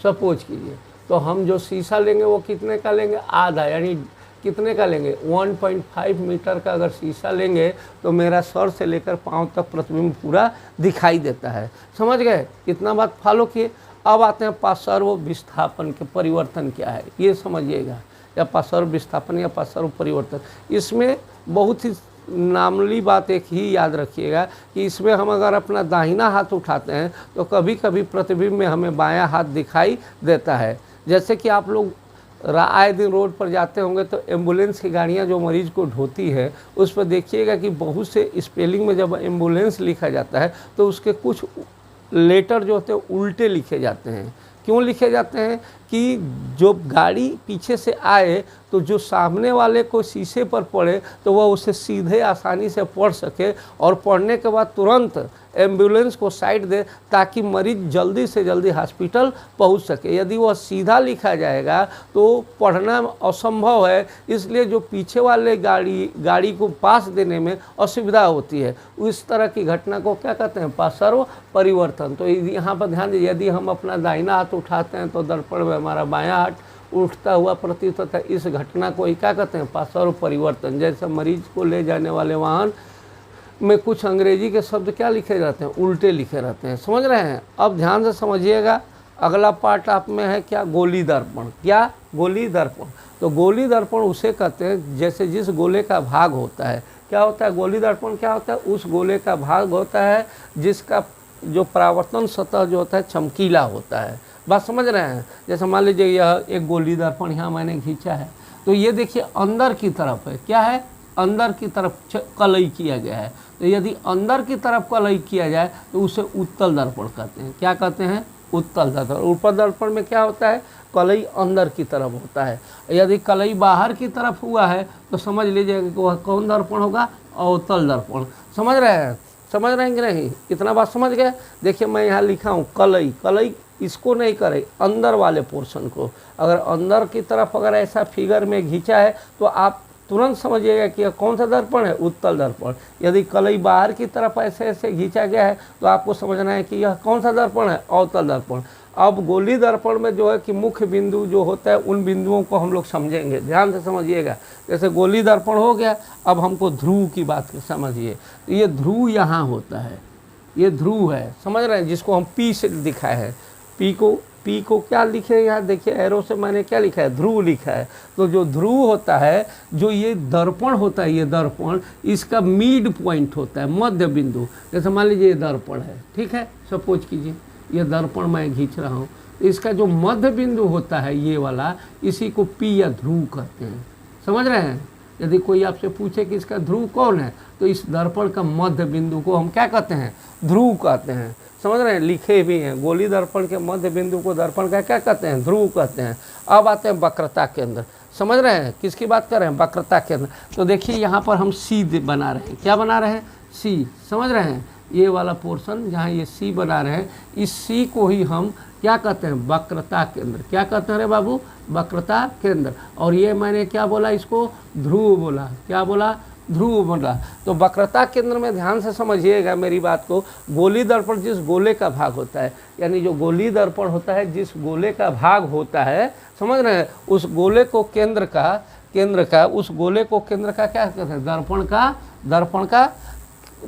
A: सपोज कीजिए, तो हम जो शीशा लेंगे वो कितने का लेंगे? आधा। यानी कितने का लेंगे? 1.5 मीटर का अगर शीशा लेंगे तो मेरा सर से लेकर पाँव तक प्रतिबिंब पूरा दिखाई देता है। समझ गए? कितना बात फॉलो किए? अब आते हैं पार्श्व विस्थापन के परिवर्तन क्या है, ये समझिएगा, या पार्श्व विस्थापन या पार्श्व परिवर्तन। इसमें बहुत ही नामली बात एक ही याद रखिएगा कि इसमें हम अगर अपना दाहिना हाथ उठाते हैं तो कभी कभी प्रतिबिंब में हमें बायां हाथ दिखाई देता है। जैसे कि आप लोग आए दिन रोड पर जाते होंगे तो एम्बुलेंस की गाड़ियां जो मरीज़ को ढोती है उस पर देखिएगा कि बहुत से स्पेलिंग में जब एम्बुलेंस लिखा जाता है तो उसके कुछ लेटर जो होते हैं उल्टे लिखे जाते हैं। क्यों लिखे जाते हैं कि जो गाड़ी पीछे से आए तो जो सामने वाले को शीशे पर पड़े तो वह उसे सीधे आसानी से पढ़ सके और पढ़ने के बाद तुरंत एम्बुलेंस को साइड दे ताकि मरीज जल्दी से जल्दी हॉस्पिटल पहुंच सके। यदि वह सीधा लिखा जाएगा तो पढ़ना असंभव है, इसलिए जो पीछे वाले गाड़ी को पास देने में असुविधा होती है। उस तरह की घटना को क्या कहते हैं, पार्श्व परिवर्तन। तो यहाँ पर ध्यान दीजिए, यदि हम अपना दाहिना हाथ उठाते हैं तो दर्पण में हमारा बायां हाथ उठता हुआ प्रतीत होता है। इस घटना को ही क्या कहते हैं, पार्श्व परिवर्तन। जैसे मरीज को ले जाने वाले वाहन में कुछ अंग्रेजी के शब्द क्या लिखे रहते हैं, उल्टे लिखे रहते हैं, समझ रहे हैं। अब ध्यान से समझिएगा, अगला पार्ट आप में है क्या, गोली दर्पण। क्या, गोली दर्पण। तो गोली दर्पण उसे कहते हैं जैसे जिस गोले का भाग होता है, क्या होता है गोली दर्पण, क्या होता है, उस गोले का भाग होता है जिसका जो परावर्तन सतह जो होता है चमकीला होता है। बात समझ रहे हैं। जैसे मान लीजिए यह एक गोली दर्पण यहाँ मैंने खींचा है तो ये देखिए अंदर की तरफ है, क्या है, अंदर की तरफ कलई किया गया है। तो यदि अंदर की तरफ कलई किया जाए तो उसे उत्तल दर्पण कहते हैं। क्या कहते हैं, उत्तल दर्पण। ऊपर दर्पण में क्या होता है, कलई अंदर की तरफ होता है। यदि कलई बाहर की तरफ हुआ है तो समझ लीजिएगा कि वह कौन दर्पण होगा, अवतल दर्पण। समझ रहे हैं, समझ रहे हैं कि नहीं, इतना बात समझ गए। देखिए मैं यहाँ लिखा हूँ कलई, कलई इसको नहीं करे, अंदर वाले पोर्शन को। अगर अंदर की तरफ अगर ऐसा फिगर में खींचा है तो आप तुरंत समझिएगा कि यह कौन सा दर्पण है, उत्तल दर्पण। यदि कलई बाहर की तरफ ऐसे ऐसे खींचा गया है तो आपको समझना है कि यह कौन सा दर्पण है, अवतल दर्पण। अब गोली दर्पण में जो है कि मुख्य बिंदु जो होता है उन बिंदुओं को हम लोग समझेंगे, ध्यान से समझिएगा। जैसे गोली दर्पण हो गया, अब हमको ध्रुव की बात समझिए। तो ये ध्रुव यहाँ होता है, ये ध्रुव है, समझ रहे हैं, जिसको हम पी से दिखाए हैं। पी को क्या लिखे यहाँ देखिए, एरो से मैंने क्या लिखा है, ध्रुव लिखा है। तो जो ध्रुव होता है, जो ये दर्पण होता है, ये दर्पण इसका मिड पॉइंट होता है, मध्य बिंदु। जैसे मान लीजिए ये दर्पण है, ठीक है, सपोज कीजिए ये दर्पण मैं खींच रहा हूँ, इसका जो मध्य बिंदु होता है ये वाला, इसी को पी या ध्रुव कहते हैं। समझ रहे हैं। यदि कोई आपसे पूछे कि इसका ध्रुव कौन है तो इस दर्पण का मध्य बिंदु को हम क्या कहते हैं, ध्रुव कहते हैं। समझ रहे हैं, लिखे भी हैं, गोली दर्पण के मध्य बिंदु को दर्पण का क्या कहते हैं, ध्रुव कहते हैं। अब आते हैं वक्रता केंद्र। समझ रहे हैं, किसकी बात कर रहे हैं, वक्रता केंद्र। तो देखिए यहाँ पर हम सी बना रहे हैं, क्या बना रहे हैं, सी। समझ रहे हैं, ये वाला पोर्शन जहाँ ये सी बना रहे हैं, इस सी को ही हम क्या कहते हैं, वक्रता केंद्र। क्या कहते हैं रे बाबू, वक्रता केंद्र। और ये मैंने क्या बोला, इसको ध्रुव बोला। क्या बोला, ध्रुव बोला। तो वक्रता केंद्र में ध्यान से समझिएगा मेरी बात को। गोली दर्पण जिस गोले का भाग होता है, यानी जो गोली दर्पण होता है जिस गोले का भाग होता है, समझ रहे हैं, उस गोले को केंद्र का उस गोले को केंद्र का क्या कहते हैं, दर्पण का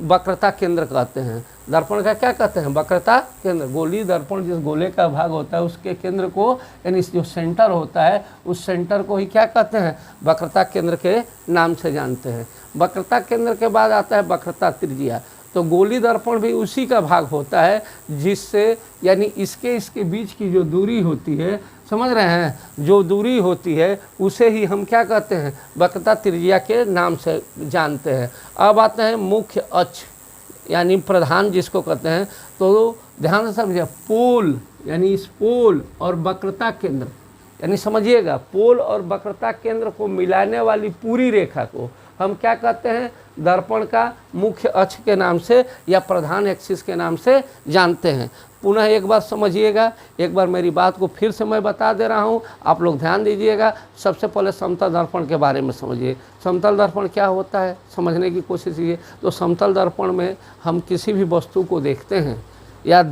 A: वक्रता केंद्र कहते हैं। दर्पण का क्या कहते हैं, वक्रता केंद्र। गोली दर्पण जिस गोले का भाग होता है उसके केंद्र को, यानी जो सेंटर होता है उस सेंटर को ही क्या कहते हैं, वक्रता केंद्र के नाम से जानते हैं। वक्रता केंद्र के बाद आता है वक्रता त्रिज्या। तो गोली दर्पण भी उसी का भाग होता है जिससे, यानी इसके बीच की जो दूरी होती है, समझ रहे हैं, जो दूरी होती है उसे ही हम क्या कहते हैं, वक्रता त्रिज्या के नाम से जानते हैं। अब आते हैं मुख्य अक्ष, यानी प्रधान जिसको कहते हैं। तो ध्यान से समझिए, पोल, यानी इस पोल और वक्रता केंद्र, यानी समझिएगा पोल और वक्रता केंद्र को मिलाने वाली पूरी रेखा को हम क्या कहते हैं, दर्पण का मुख्य अक्ष के नाम से या प्रधान एक्सिस के नाम से जानते हैं। पुनः एक बार समझिएगा, एक बार मेरी बात को फिर से मैं बता दे रहा हूँ, आप लोग ध्यान दीजिएगा। सबसे पहले समतल दर्पण के बारे में समझिए। समतल दर्पण क्या होता है समझने की कोशिश कीजिए। तो समतल दर्पण में हम किसी भी वस्तु को देखते हैं या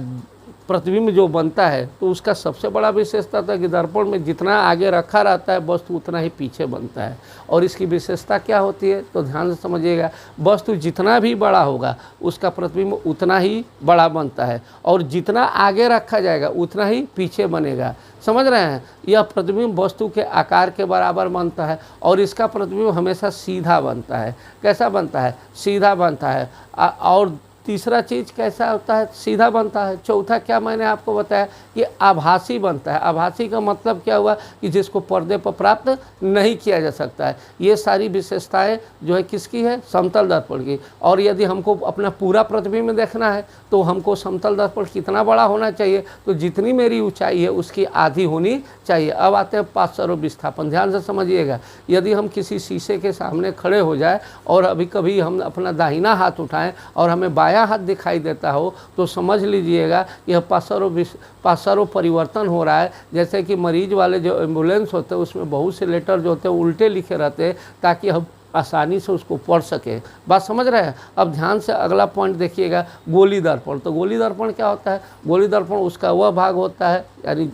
A: प्रतिबिंब जो बनता है तो उसका सबसे बड़ा विशेषता था कि दर्पण में जितना आगे रखा रहता है वस्तु उतना ही पीछे बनता है। और इसकी विशेषता क्या होती है तो ध्यान से समझिएगा, वस्तु जितना भी बड़ा होगा उसका प्रतिबिंब उतना ही बड़ा बनता है, और जितना आगे रखा जाएगा उतना ही पीछे बनेगा। समझ रहे हैं, यह प्रतिबिंब वस्तु के आकार के बराबर बनता है, और इसका प्रतिबिंब हमेशा सीधा बनता है। कैसा बनता है? सीधा बनता है। और तीसरा चीज़ कैसा होता है? सीधा बनता है। चौथा क्या मैंने आपको बताया कि आभासी बनता है। आभासी का मतलब क्या हुआ कि जिसको पर्दे पर प्राप्त नहीं किया जा सकता है। ये सारी विशेषताएं जो है किसकी है? समतल दर्पण की। और यदि हमको अपना पूरा प्रतिबिंब देखना है तो हमको समतल दर्पण कितना बड़ा होना चाहिए? तो जितनी मेरी ऊंचाई है उसकी आधी होनी चाहिए। अब आते हैं पार्श्व विस्थापन। ध्यान से समझिएगा, यदि हम किसी शीशे के सामने खड़े हो जाए और अभी कभी हम अपना दाहिना हाथ उठाएं और हमें बायां हाथ दिखाई देता हो तो समझ लीजिएगा यह पार्श्व परिवर्तन हो रहा है। जैसे कि मरीज वाले जो एम्बुलेंस होते हैं उसमें बहुत से लेटर जो होते हैं उल्टे लिखे रहते हैं ताकि हम आसानी से उसको पढ़ सके। बात समझ रहे हैं? अब ध्यान से अगला पॉइंट देखिएगा, गोली दर्पण। तो गोली दर्पण क्या होता है? गोली दर्पण उसका वह भाग होता है, यानी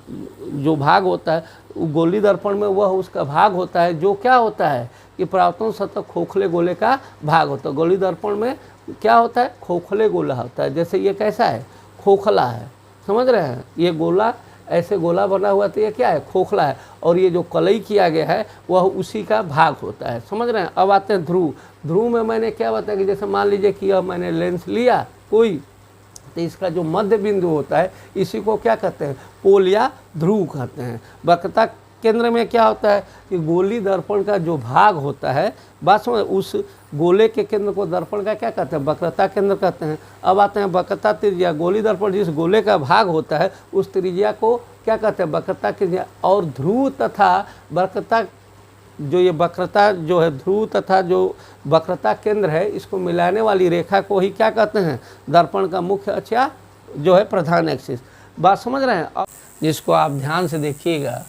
A: जो भाग होता है गोली दर्पण में वह उसका भाग होता है जो क्या होता है कि परावर्तन सतह खोखले गोले का भाग होता है। गोली दर्पण में क्या होता है? खोखले गोला होता है। जैसे ये कैसा है? खोखला है। समझ रहे हैं? ये गोला ऐसे गोला बना हुआ तो ये क्या है? खोखला है। और ये जो कलई किया गया है वह उसी का भाग होता है। समझ रहे हैं? अब आते हैं ध्रुव। ध्रुव में मैंने क्या बताया कि जैसे मान लीजिए कि अब मैंने लेंस लिया कोई, तो इसका जो मध्य बिंदु होता है इसी को क्या कहते हैं? पोल या ध्रुव कहते हैं। वक्रता केंद्र में क्या होता है कि गोली दर्पण का जो भाग होता है, बात समझ, उस गोले के केंद्र को दर्पण का क्या कहते हैं? वक्रता केंद्र कहते हैं। अब आते हैं वक्रता त्रिज्या। गोली दर्पण जिस गोले का भाग होता है उस त्रिज्या को क्या कहते हैं? वक्रता त्रिज्या। और ध्रुव तथा वक्रता जो ये वक्रता जो है, ध्रुव तथा जो वक्रता केंद्र है, इसको मिलाने वाली रेखा को ही क्या कहते हैं? दर्पण का मुख्य अक्ष या जो है प्रधान एक्सिस। बात समझ रहे हैं? अब जिसको आप ध्यान से देखिएगा,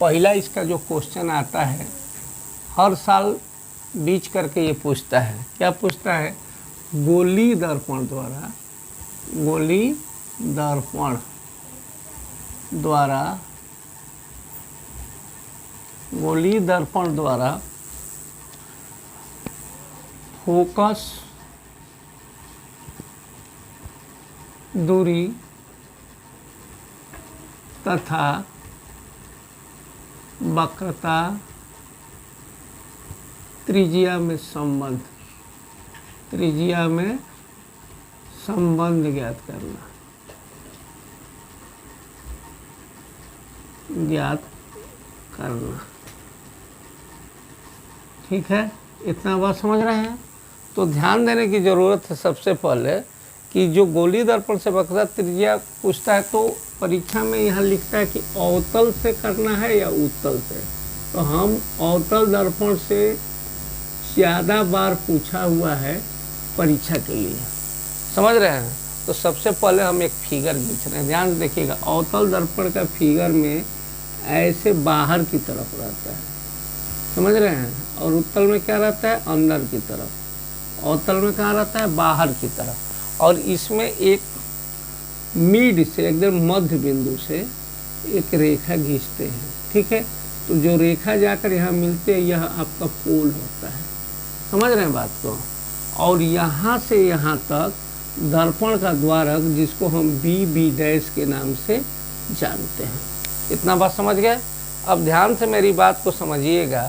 A: पहला इसका जो क्वेश्चन आता है हर साल बीच करके ये पूछता है। क्या पूछता है? गोली दर्पण द्वारा फोकस दूरी तथा वक्रता त्रिज्या में संबंध ज्ञात करना। ठीक है, इतना बात समझ रहे हैं? तो ध्यान देने की ज़रूरत है सबसे पहले कि जो गोली दर्पण से वक्रता त्रिज्या पूछता है तो परीक्षा में यहाँ लिखता है कि अवतल से करना है या उत्तल से। तो हम अवतल दर्पण से ज़्यादा बार पूछा हुआ है परीक्षा के लिए। समझ रहे हैं? तो सबसे पहले हम एक फिगर खींच रहे हैं। ध्यान से देखिएगा, अवतल दर्पण का फिगर में ऐसे बाहर की तरफ रहता है। समझ रहे हैं? और उत्तल में क्या रहता है? अंदर की तरफ। अवतल में कहाँ रहता है? बाहर की तरफ। और इसमें एक मिड से एकदम मध्य बिंदु से एक रेखा खींचते हैं। ठीक है, तो जो रेखा जाकर यहाँ मिलते हैं यह आपका पोल होता है। समझ रहे हैं बात को? और यहाँ से यहाँ तक दर्पण का द्वारक जिसको हम बी डैश के नाम से जानते हैं। इतना बात समझ गए? अब ध्यान से मेरी बात को समझिएगा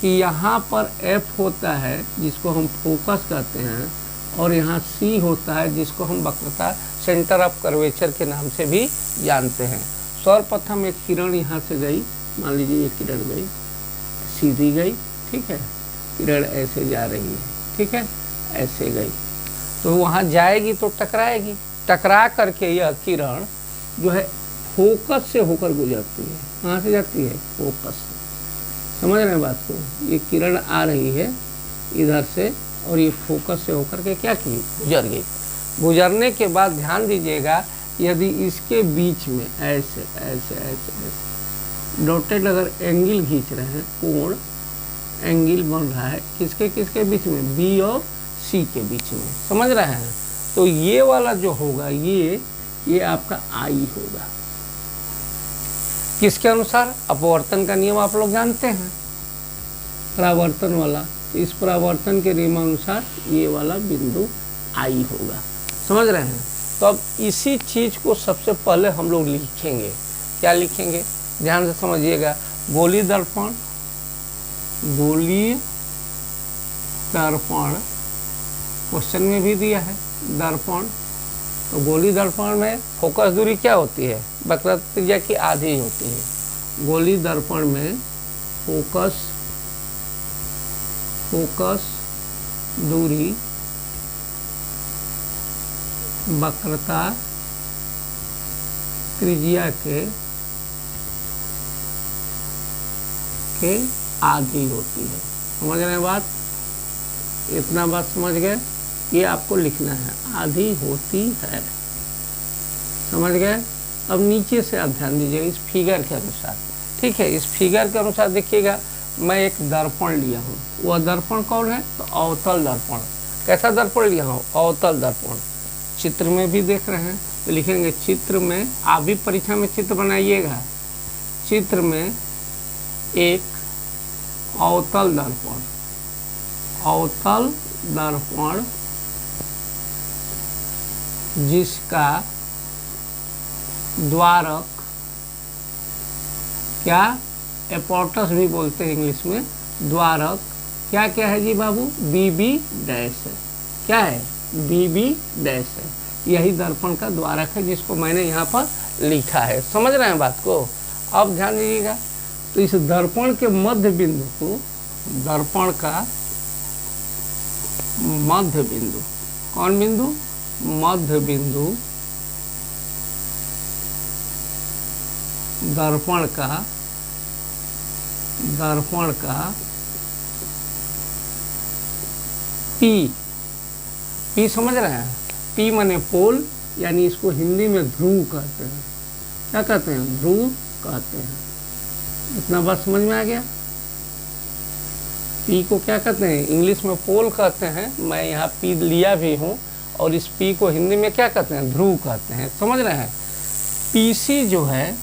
A: कि यहाँ पर F होता है जिसको हम फोकस कहते हैं, और यहाँ C होता है जिसको हम वक्रता सेंटर ऑफ कर्वेचर के नाम से भी जानते हैं। सर्वप्रथम एक किरण यहाँ से गई, मान लीजिए ये किरण गई, सीधी गई। ठीक है, किरण ऐसे जा रही है। ठीक है, ऐसे गई तो वहाँ जाएगी तो टकराएगी। टकरा करके यह किरण जो है फोकस से होकर गुजरती है। कहाँ से जाती है? फोकस से। समझ रहे हैं बात को? ये किरण आ रही है इधर से और ये फोकस से होकर के क्या की? गुजर गई। गुजरने के बाद ध्यान दीजिएगा, यदि इसके बीच में ऐसे ऐसे ऐसे ऐसे डॉटेड अगर एंगल खींच रहे हैं, कोण एंगल बन रहा है किसके किसके बीच में? बी और सी के बीच में। समझ रहे हैं? तो ये वाला जो होगा ये ये आपका आई होगा। किसके अनुसार? अपवर्तन का नियम आप लोग जानते हैं, परावर्तन वाला। इस परावर्तन के नियमानुसार ये वाला बिंदु आई होगा। समझ रहे हैं? तो अब इसी चीज को सबसे पहले हम लोग लिखेंगे। क्या लिखेंगे? ध्यान से समझिएगा। गोलीय दर्पण, गोलीय दर्पण क्वेश्चन में भी दिया है दर्पण। तो गोलीय दर्पण में फोकस दूरी क्या होती है? वक्रता त्रिज्या की आधी होती है। गोलीय दर्पण में फोकस दूरी वक्रता त्रिज्या के आधी होती है। समझ रहे हैं बात? इतना बात समझ गए? ये आपको लिखना है, आधी होती है। समझ गए? अब नीचे से आप ध्यान दीजिएगा इस फिगर के अनुसार। ठीक है, इस फिगर के अनुसार देखिएगा, मैं एक दर्पण लिया हूँ। वह दर्पण कौन है? तो अवतल दर्पण। कैसा दर्पण लिया हूँ? अवतल दर्पण। चित्र में भी देख रहे हैं तो लिखेंगे चित्र में। आप भी परीक्षा में चित्र बनाइएगा। चित्र में एक अवतल दर्पण, अवतल दर्पण जिसका द्वारक क्या? एपोर्टस भी बोलते हैं इंग्लिश में। द्वारक क्या क्या है जी बाबू? BB डैश है। क्या है? BB डैश है। यही दर्पण का द्वारक है जिसको मैंने यहाँ पर लिखा है। समझ रहे हैं बात को? अब ध्यान दीजिएगा। तो इस दर्पण के मध्य बिंदु को, दर्पण का मध्य बिंदु, कौन बिंदु? मध्य बिंदु दर्पण का P समझ रहे हैं? P माने पोल, यानी इसको हिंदी में ध्रुव कहते हैं। क्या कहते हैं? ध्रुव कहते हैं। इतना बात समझ में आ गया? P को क्या कहते हैं? इंग्लिश में पोल कहते हैं। मैं यहाँ P लिया भी हूँ, और इस P को हिंदी में क्या कहते हैं? ध्रुव कहते हैं। समझ रहे हैं? PC जो है,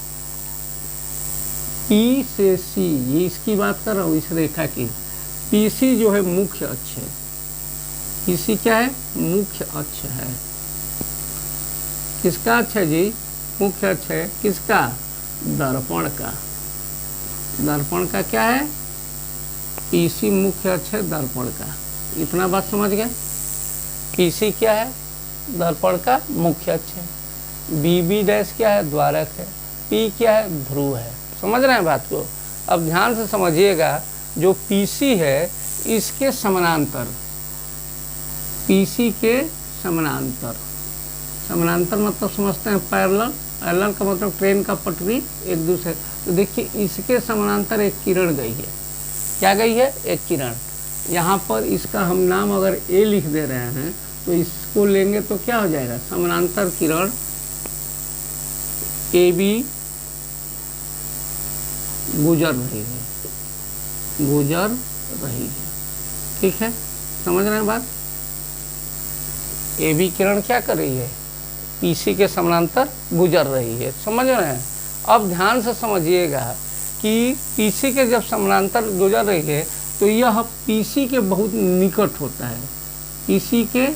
A: P से C, ये इसकी बात कर रहा हूँ, इस रेखा की। PC जो है मुख्य अक्ष है। PC क्या है? मुख्य अक्ष है। किसका अक्ष है जी? मुख्य अक्ष है। किसका? दर्पण का। दर्पण का क्या है? PC मुख्य अक्ष है दर्पण का। इतना बात समझ गए? PC क्या है? दर्पण का मुख्य अक्ष है। BB डैश क्या है? द्वारक है। P क्या है? ध्रुव है। समझ रहे हैं बात को? अब ध्यान से समझिएगा। जो PC है इसके समानांतर, PC के समानांतर, समानांतर मतलब समझते हैं पैरेलल। पैरेलल का मतलब ट्रेन का पटरी एक दूसरे। तो देखिए इसके समानांतर एक किरण गई है। क्या गई है? एक किरण। यहाँ पर इसका हम नाम अगर A लिख दे रहे हैं तो इसको लेंगे तो क्या हो जाएगा? समानांतर किरण AB गुजर रही है, गुजर रही है। ठीक है, समझ रहे हैं बात? AB किरण क्या कर रही है? PC के समानांतर गुजर रही है। समझ रहे हैं? अब ध्यान से समझिएगा कि PC के जब समानांतर गुजर रही है तो यह PC के बहुत निकट होता है। PC के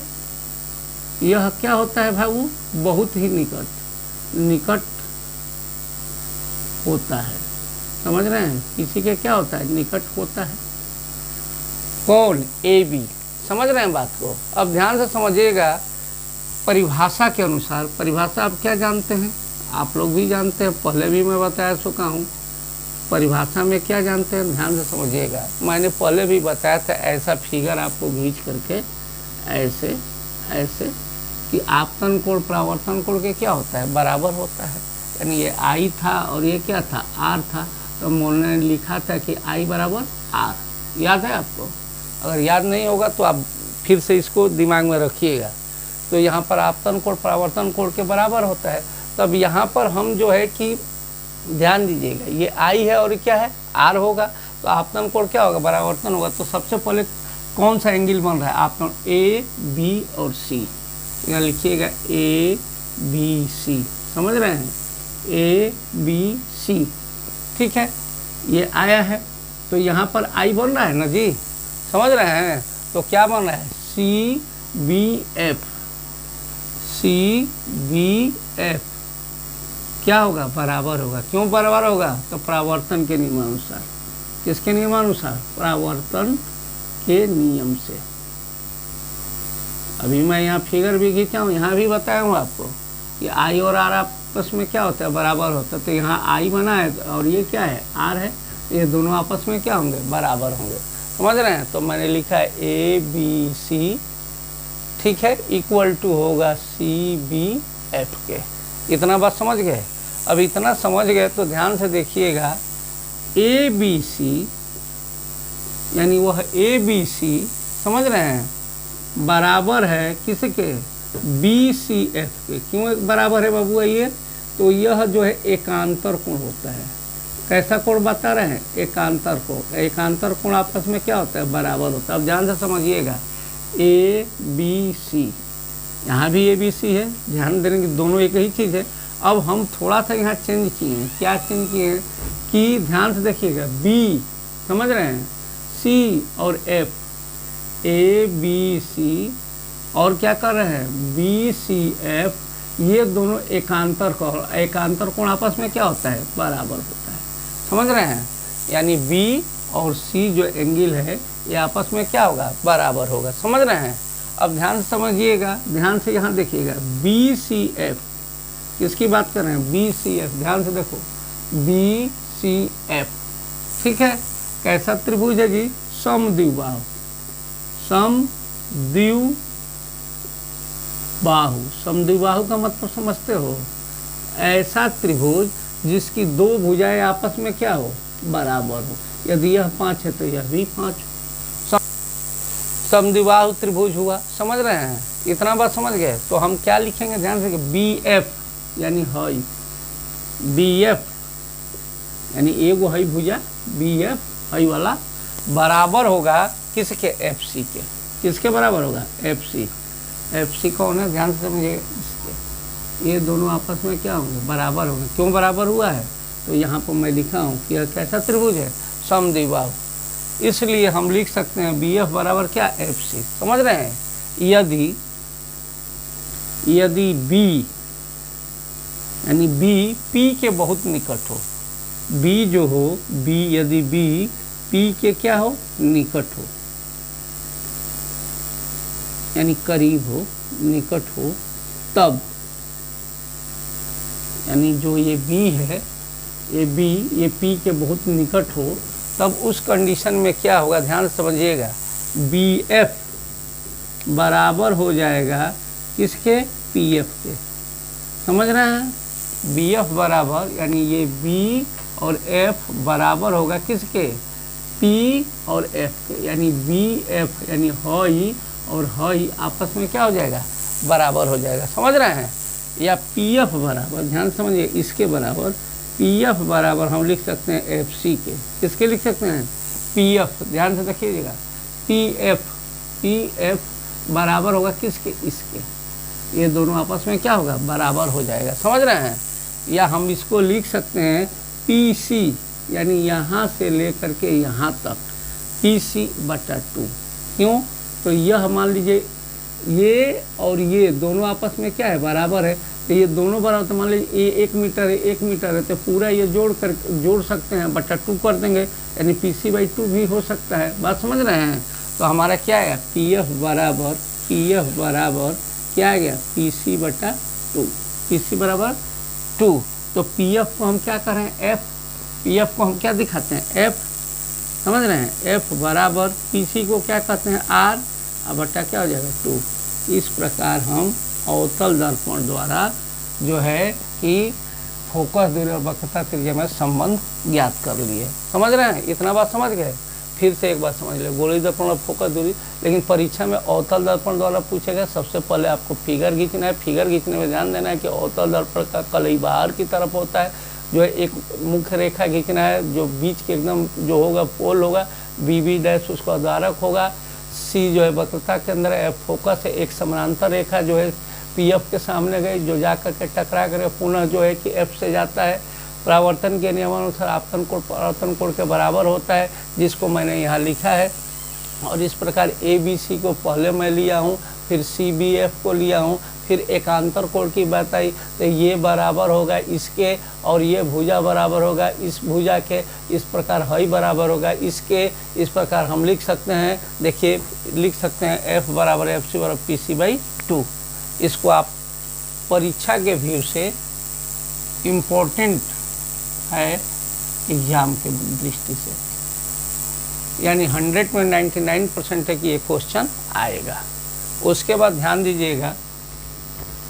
A: यह क्या होता है भाई? बहुत ही निकट होता है। समझ रहे हैं? PC के क्या होता है? निकट होता है। कौन? AB। समझ रहे हैं बात को? अब ध्यान से समझिएगा। परिभाषा के अनुसार, परिभाषा आप क्या जानते हैं? आप लोग भी जानते हैं, पहले भी मैं बताया चुका हूँ। परिभाषा में क्या जानते हैं? ध्यान से समझिएगा। मैंने पहले भी बताया था, ऐसा फिगर आपको खींच करके ऐसे ऐसे कि आपतन कोण परावर्तन कोण के क्या होता है? बराबर होता है। यानी ये I था और ये क्या था? R था। तो मैंने लिखा था कि I बराबर R। याद है आपको? अगर याद नहीं होगा तो आप फिर से इसको दिमाग में रखिएगा। तो यहाँ पर आपतन कोण परावर्तन कोण के बराबर होता है। तब यहाँ पर हम जो है कि ध्यान दीजिएगा, ये I है और क्या है? R होगा। तो आपतन कोण क्या होगा? परावर्तन होगा। तो सबसे पहले कौन सा एंगल बन रहा है? आपतन A, B और C। यहाँ लिखिएगा A, बी सी, समझ रहे हैं, ए बी सी, ठीक है, ये आया है। तो यहाँ पर आई बन रहा है ना जी, समझ रहे हैं, तो क्या बन रहा है, C B F, C B F क्या होगा, बराबर होगा। क्यों बराबर होगा, तो परावर्तन के नियमानुसार। किसके नियमानुसार, परावर्तन के नियम से। अभी मैं यहाँ फिगर भी खींचा हूँ, यहाँ भी बताया हूँ आपको कि आई और आर आपस में क्या होता है, बराबर होता है। तो यहाँ आई बना है और ये क्या है, आर है, ये दोनों आपस में क्या होंगे, बराबर होंगे, समझ रहे हैं। तो मैंने लिखा है ए बी सी, ठीक है, इक्वल टू होगा सी बी एफ के। इतना बात समझ गए। अब इतना समझ गए तो ध्यान से देखिएगा, ए बी सी यानी वह ए बी सी, समझ रहे हैं, बराबर है किसके, बी सी एफ के। क्यों बराबर है बाबू, ये तो यह जो है एकांतर कोण होता है। कैसा कोण बता रहे हैं, एकांतर कोण। एकांतर कोण आपस में क्या होता है, बराबर होता है। अब ध्यान से समझिएगा, ए बी सी, यहाँ भी ए बी सी है, ध्यान देने की दोनों एक ही चीज़ है। अब हम थोड़ा सा यहाँ चेंज किए हैं। क्या चेंज किए हैं कि ध्यान से देखिएगा, बी, समझ रहे हैं, सी और एफ, ए बी सी और क्या कर रहे हैं, बी सी एफ, ये दोनों एकांतर कोण। एकांतर कोण आपस में क्या होता है, बराबर होता है, समझ रहे हैं। यानी बी और सी जो एंगल है ये आपस में क्या होगा, बराबर होगा, समझ रहे हैं। अब ध्यान से समझिएगा, ध्यान से यहाँ देखिएगा, बी सी एफ, किसकी बात कर रहे हैं, बी सी एफ, ध्यान से देखो, बी सी एफ, ठीक है। कैसा त्रिभुज है जी, समद्विबाहु, समद्विबाहु। समद्विबाहु का मतलब समझते हो, ऐसा त्रिभुज जिसकी दो भुजाएं आपस में क्या हो, बराबर हो। यदि यह 5 है तो यह भी 5, समद्विबाहु त्रिभुज हुआ, समझ रहे हैं। इतना बात समझ गए। तो हम क्या लिखेंगे, ध्यान से, बी एफ यानी हई, बी एफ यानी एगो हई भुजा, बी एफ हई वाला बराबर होगा किसके, एफ सी के। किसके बराबर होगा, एफ सी। एफ सी कौन है, ध्यान से समझिए, ये दोनों आपस में क्या होंगे, बराबर होंगे। क्यों बराबर हुआ है, तो यहाँ पर मैं लिखा हूँ कि यह कैसा त्रिभुज है, समद्विबाहु। इसलिए हम लिख सकते हैं बी एफ बराबर क्या, एफ सी, समझ रहे हैं। यदि बी यानी बी पी के बहुत निकट हो, बी जो हो, बी यदि बी पी के क्या हो, निकट हो, यानी करीब हो, निकट हो, तब यानी जो ये बी है, ये बी ये पी के बहुत निकट हो, तब उस कंडीशन में क्या होगा, ध्यान से समझिएगा, बी एफ बराबर हो जाएगा किसके, पी एफ के, समझ रहे हैं। बी एफ बराबर यानी ये बी और एफ बराबर होगा किसके, पी और एफ के, यानी बी एफ यानी हई और हई आपस में क्या हो जाएगा, बराबर हो जाएगा, समझ रहे हैं। या पी एफ बराबर, ध्यान समझिए, इसके बराबर पी एफ बराबर हम लिख सकते हैं एफ सी के। किसके लिख सकते हैं, पी एफ, ध्यान से देखिएगा, पी एफ बराबर होगा किसके, इसके। ये दोनों आपस में क्या होगा, बराबर हो जाएगा, समझ रहे हैं। या हम इसको लिख सकते हैं पी सी, यानी यहाँ से लेकर के यहाँ तक पी सी बटा 2। क्यों, तो यह मान लीजिए ये और ये दोनों आपस में क्या है, बराबर है। तो ये दोनों बराबर, तो मान लीजिए ये 1 मीटर है, 1 मीटर है, तो पूरा ये जोड़ सकते हैं, बटा 2 कर देंगे, यानी पी सी बाई 2 भी हो सकता है। बात समझ रहे हैं। तो हमारा क्या है, पी एफ बराबर क्या आ गया, पी सी बटा 2, पी सी बराबर 2। तो पी एफ को हम क्या कर रहे हैं, एफ, पी एफ को हम क्या दिखाते हैं, एफ, समझ रहे हैं। एफ बराबर पी सी को क्या कहते हैं, आर, और बटा क्या हो जाएगा 2। इस प्रकार हम अवतल दर्पण द्वारा जो है कि फोकस दूरी और वक्रता त्रिज्या में संबंध ज्ञात कर लिए, समझ रहे हैं। इतना बात समझ गए। फिर से एक बात समझ ले, गोलीय दर्पण और फोकस दूरी, लेकिन परीक्षा में अवतल दर्पण द्वारा पूछेगा। सबसे पहले आपको फिगर खींचना है। फिगर खींचने में ध्यान देना है कि अवतल दर्पण का कलई बाहर की तरफ होता है, जो है एक मुख्य रेखा खींचना है, जो बीच के एकदम जो होगा पोल होगा, बी बी डैश उसका उदाहरक होगा, सी जो है वक्रता के अंदर है, फोकस है, एक समानांतर रेखा जो है PF के सामने गई, जो जा करके टकरा कर पुनः जो है कि F से जाता है। परावर्तन के नियमानुसार आपतन कोण परावर्तन कोण के बराबर होता है, जिसको मैंने यहाँ लिखा है। और इस प्रकार ABC को पहले मैं लिया हूँ, फिर CBF को लिया हूँ, फिर एकांतर कोण की बात आई तो ये बराबर होगा इसके, और ये भुजा बराबर होगा इस भुजा के। इस प्रकार हई बराबर होगा इसके। इस प्रकार हम लिख सकते हैं, देखिए लिख सकते हैं F बराबर FC बराबर PC/2। इसको आप परीक्षा के व्यू से इम्पोर्टेंट है एग्जाम के दृष्टि से, यानी 100 में 99% है कि ये क्वेश्चन आएगा। उसके बाद ध्यान दीजिएगा,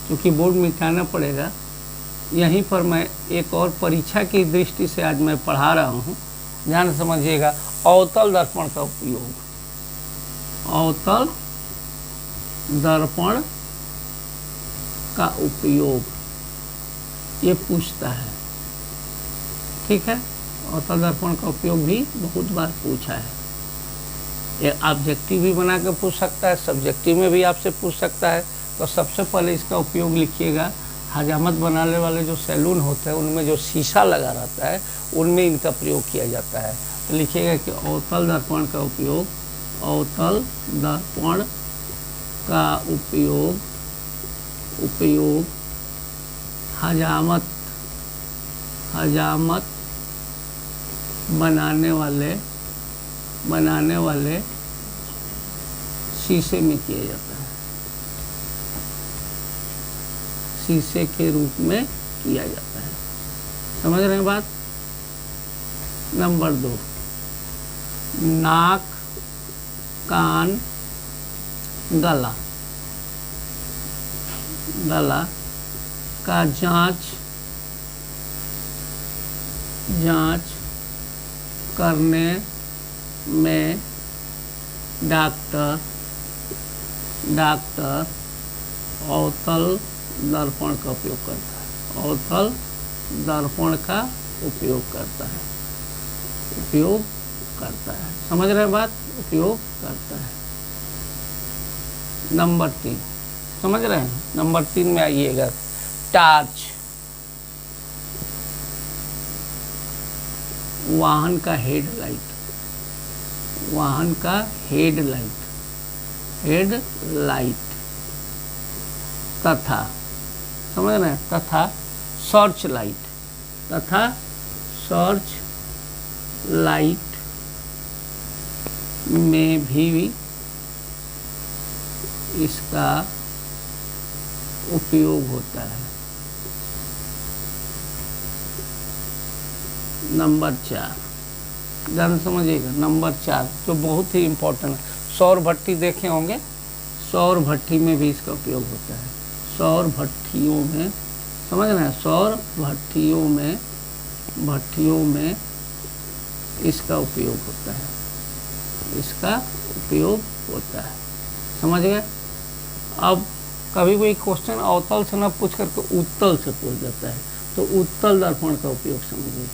A: क्योंकि बोर्ड मिटाना पड़ेगा, यहीं पर मैं एक और परीक्षा की दृष्टि से आज मैं पढ़ा रहा हूँ, ध्यान से समझिएगा। अवतल दर्पण का उपयोग, अवतल दर्पण का उपयोग ये पूछता है, ठीक है। अवतल दर्पण का उपयोग भी बहुत बार पूछा है। ये ऑब्जेक्टिव भी बना के पूछ सकता है, सब्जेक्टिव में भी आपसे पूछ सकता है। तो सबसे पहले इसका उपयोग लिखिएगा। हजामत बनाने वाले जो सैलून होते हैं उनमें जो शीशा लगा रहता है उनमें इनका प्रयोग किया जाता है। तो लिखिएगा कि अवतल दर्पण का उपयोग, अवतल दर्पण का उपयोग हजामत बनाने वाले शीशे में किया जाता है, शीशे के रूप में किया जाता है। समझ रहे हैं बात। नंबर 2, नाक, कान, गला का जांच करने में डॉक्टर अवतल दर्पण का उपयोग करता है, अवतल दर्पण का उपयोग करता है। समझ रहे हैं बात, उपयोग करता है। नंबर 3 समझ रहे हैं। नंबर 3 में आइएगा, टार्च, वाहन का हेडलाइट, तथा, समझ रहे हैं, तथा सर्च लाइट में भी इसका उपयोग होता है। नंबर 4 ध्यान समझिएगा। नंबर 4 जो बहुत ही इम्पोर्टेंट है, सौर भट्टी देखे होंगे, सौर भट्टी में भी इसका उपयोग होता है। सौर भट्टियों में, समझ रहे हैं, सौर भट्टियों में इसका उपयोग होता है, समझ गए। अब कभी कोई क्वेश्चन अवतल से न पूछ करके उत्तल से पूछ जाता है, तो उत्तल दर्पण का उपयोग समझिए।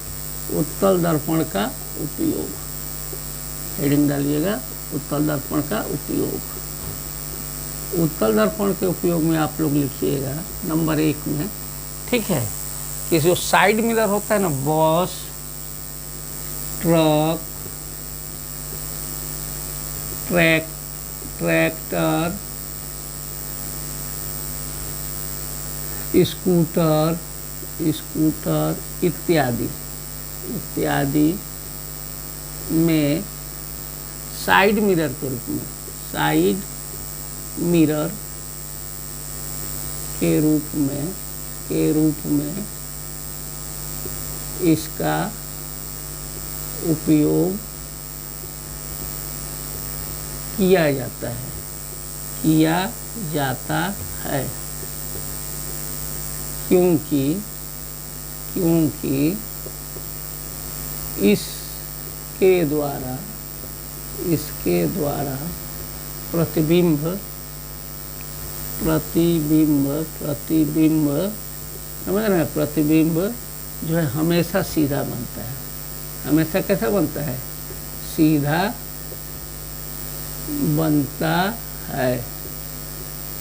A: उत्तल दर्पण का उपयोग, हेडिंग डालिएगा, उत्तल दर्पण का उपयोग। उत्तल दर्पण के उपयोग में आप लोग लिखिएगा नंबर 1 में, ठीक है, कि जो साइड मिरर होता है ना, बस, ट्रक, ट्रैक्टर, स्कूटर इत्यादि में साइड मिरर के रूप में इसका उपयोग किया जाता है, क्योंकि इसके द्वारा प्रतिबिंब समझ रहे हैं, प्रतिबिंब जो है हमेशा सीधा बनता है। हमेशा कैसा बनता है? सीधा बनता है।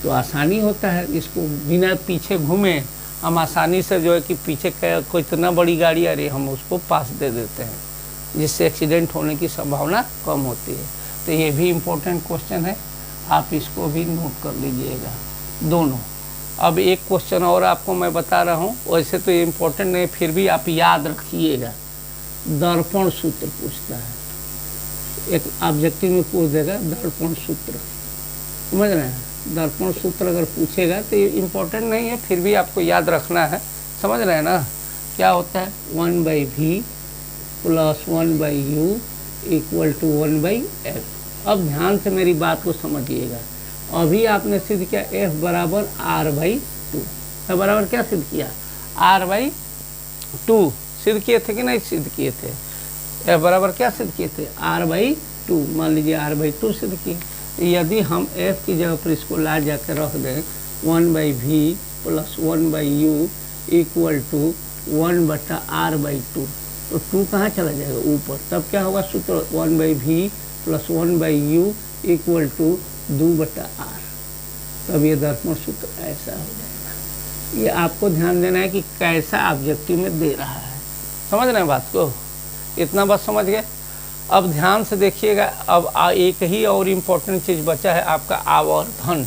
A: तो आसानी होता है, इसको बिना पीछे घूमे हम आसानी से जो है कि पीछे कोई इतना बड़ी गाड़ी आ रही है हम उसको पास दे देते हैं, जिससे एक्सीडेंट होने की संभावना कम होती है। तो ये भी इम्पोर्टेंट क्वेश्चन है, आप इसको भी नोट कर लीजिएगा दोनों। अब एक क्वेश्चन और आपको मैं बता रहा हूँ, वैसे तो ये इम्पोर्टेंट नहीं, फिर भी आप याद रखिएगा। दर्पण सूत्र पूछता है, एक ऑब्जेक्टिव में पूछ देगा दर्पण सूत्र, समझ रहे हैं। दर्पण सूत्र अगर पूछेगा तो ये इम्पोर्टेंट नहीं है, फिर भी आपको याद रखना है, समझ रहे हैं ना। क्या होता है 1/v plus 1/u equal to 1/f। अब ध्यान से मेरी बात को समझिएगा। अभी आपने सिद्ध किया f बराबर r/2, f बराबर क्या सिद्ध किया r/2 सिद्ध किए थे कि नहीं सिद्ध किए थे। f बराबर क्या सिद्ध किए थे r/2, मान लीजिए r/2 सिद्ध किए। यदि हम f की जगह पर इसको ला जाकर रख दें 1/v plus 1/u equal to 1/r/2, तो 2 कहाँ चला जाएगा ऊपर, तब क्या होगा सूत्र 1/v plus 1/u equal to 2/r। तब ये दर्पण सूत्र ऐसा हो जाएगा। ये आपको ध्यान देना है कि कैसा ऑब्जेक्टिव में दे रहा है, समझ रहे हैं बात को, इतना बस समझ गए। अब ध्यान से देखिएगा, अब एक ही और इम्पोर्टेंट चीज़ बचा है आपका आवर्धन।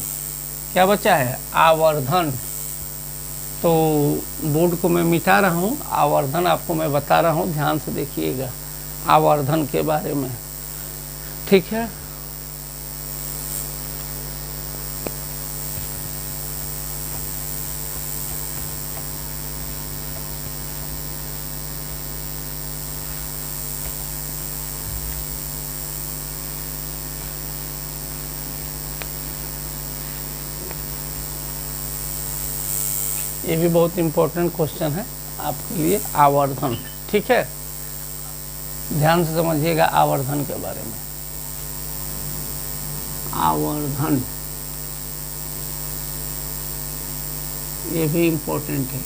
A: क्या बचा है आवर्धन। तो बोर्ड को मैं मिटा रहा हूँ, आवर्धन आपको मैं बता रहा हूँ, ध्यान से देखिएगा आवर्धन के बारे में, ठीक है। ये भी बहुत इम्पोर्टेंट क्वेश्चन है आपके लिए, आवर्धन, ठीक है। ध्यान से समझिएगा आवर्धन के बारे में। आवर्धन ये भी इम्पोर्टेंट है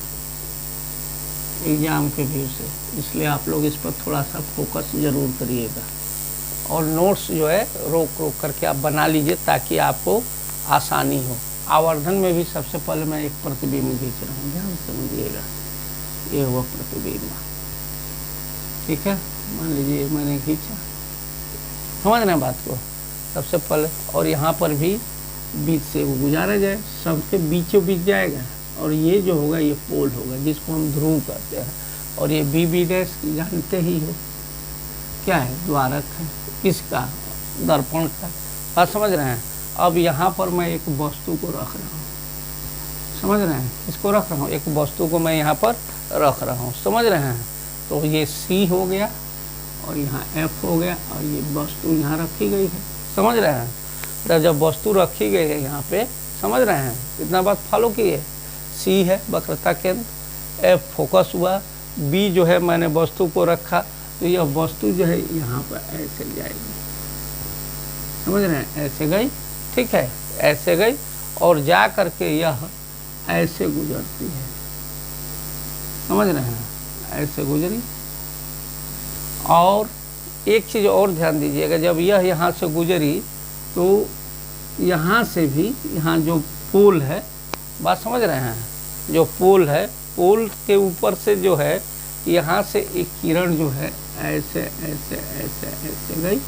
A: एग्जाम के व्यू से, इसलिए आप लोग इस पर थोड़ा सा फोकस ज़रूर करिएगा और नोट्स जो है रोक रोक करके आप बना लीजिए ताकि आपको आसानी हो। आवर्धन में भी सबसे पहले मैं एक प्रतिबिंब खींच रहा हूँ, ध्यान समझिएगा। ये हुआ प्रतिबिंब, ठीक है। मान लीजिए मैंने खींचा, समझ रहे हैं बात को सबसे पहले, और यहाँ पर भी बीच से वो गुजारा जाए, सबके बीचों बीच जाएगा, और ये जो होगा ये पोल होगा जिसको हम ध्रुव कहते हैं। और ये b डैश जानते ही हो क्या है, द्वारक है, किसका, दर्पण का। बात समझ रहे हैं। अब यहाँ पर मैं एक वस्तु को रख रहा हूँ, समझ रहे हैं, इसको रख रहा हूँ, एक वस्तु को मैं यहाँ पर रख रहा हूँ, समझ रहे हैं। तो ये C हो गया और यहाँ F हो गया, और ये वस्तु यहाँ रखी गई है, समझ रहे हैं। तो जब वस्तु रखी गई है यहाँ पे, समझ रहे हैं, इतना बात फॉलो किए। C है वक्रता केंद्र, F फोकस हुआ, B जो है मैंने वस्तु को रखा, तो यह वस्तु जो है यहाँ पर ऐसे जाएगी, समझ रहे हैं, ऐसे गई, ठीक है, ऐसे गई और जा करके यह ऐसे गुजरती है, समझ रहे हैं, ऐसे गुजरी। और एक चीज़ और ध्यान दीजिएगा, जब यह यहाँ से गुजरी तो यहाँ से भी, यहाँ जो पोल है, बात समझ रहे हैं, जो पोल है, पोल के ऊपर से जो है यहाँ से एक किरण जो है ऐसे ऐसे ऐसे ऐसे गई,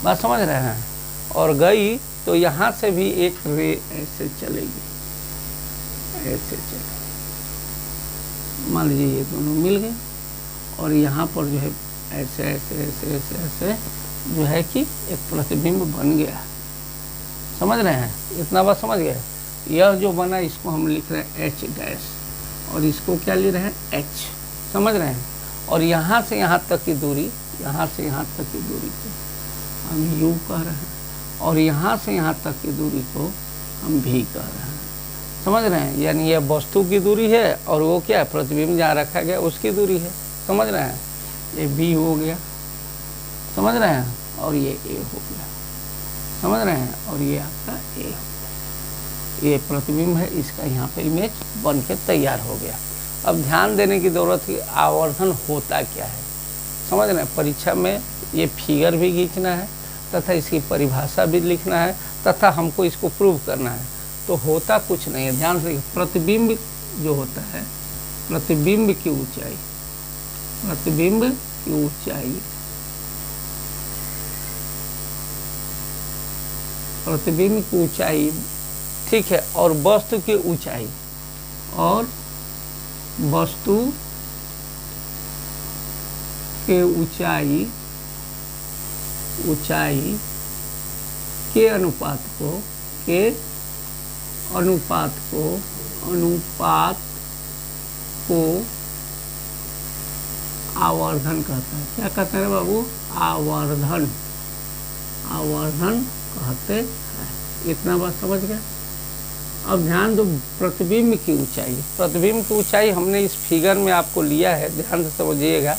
A: बात समझ रहे हैं, और गई तो यहाँ से भी एक रे ऐसे चलेगी, ऐसे चलेगी, मान लीजिए ये दोनों मिल गए, और यहाँ पर जो है ऐसे ऐसे ऐसे ऐसे ऐसे जो है कि एक प्रतिबिंब बन गया, समझ रहे हैं, इतना बात समझ गए। यह जो बना इसको हम लिख रहे हैं H डैश, और इसको क्या लिख रहे हैं H, समझ रहे हैं। और यहाँ से यहाँ तक की दूरी, यहाँ से यहाँ तक की दूरी को हम U कह रहे हैं, और यहाँ से यहाँ तक की दूरी को हम V कह रहे हैं, समझ रहे हैं। यानी यह वस्तु की दूरी है और वो क्या है, प्रतिबिंब जहाँ रखा गया उसकी दूरी है, समझ रहे हैं। ये B हो गया, समझ रहे हैं, और ये A हो गया, समझ रहे हैं, और ये आपका A हो गया। ये प्रतिबिंब है, इसका यहाँ पे इमेज बन के तैयार हो गया। अब ध्यान देने की ज़रूरत है, आवर्धन होता क्या है, समझ रहे हैं। परीक्षा में ये फिगर भी खींचना है तथा इसकी परिभाषा भी लिखना है तथा हमको इसको प्रूव करना है। तो होता कुछ नहीं है। ध्यान से, प्रतिबिंब जो होता है, प्रतिबिंब की ऊंचाई, प्रतिबिंब की ऊंचाई, प्रतिबिंब की ऊंचाई, ठीक है, और वस्तु की ऊंचाई, और वस्तु के ऊंचाई, ऊंचाई के अनुपात को, के अनुपात को, अनुपात को आवर्धन कहते हैं। क्या कहते हैं बाबू? आवर्धन, आवर्धन कहते हैं। इतना बात समझ गए। अब ध्यान दो, प्रतिबिंब की ऊंचाई, प्रतिबिंब की ऊंचाई हमने इस फिगर में आपको लिया है, ध्यान से समझिएगा।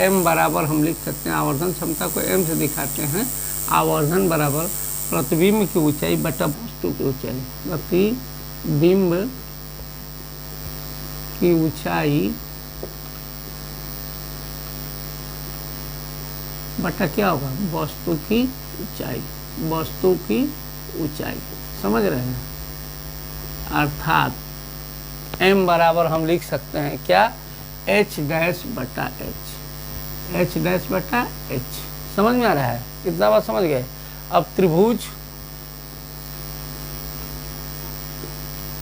A: m बराबर हम लिख सकते हैं, आवर्धन क्षमता को m से दिखाते हैं, आवर्धन बराबर प्रतिबिंब की ऊंचाई बटा वस्तु की ऊंचाई, प्रतिबिंब की ऊंचाई बटा क्या होगा? वस्तु की ऊंचाई, वस्तु की ऊंचाई। समझ रहे हैं? अर्थात m बराबर हम लिख सकते हैं क्या? h डैश बटा h, h डैश बटा h। समझ में आ रहा है? कितना बात समझ गए? अब त्रिभुज,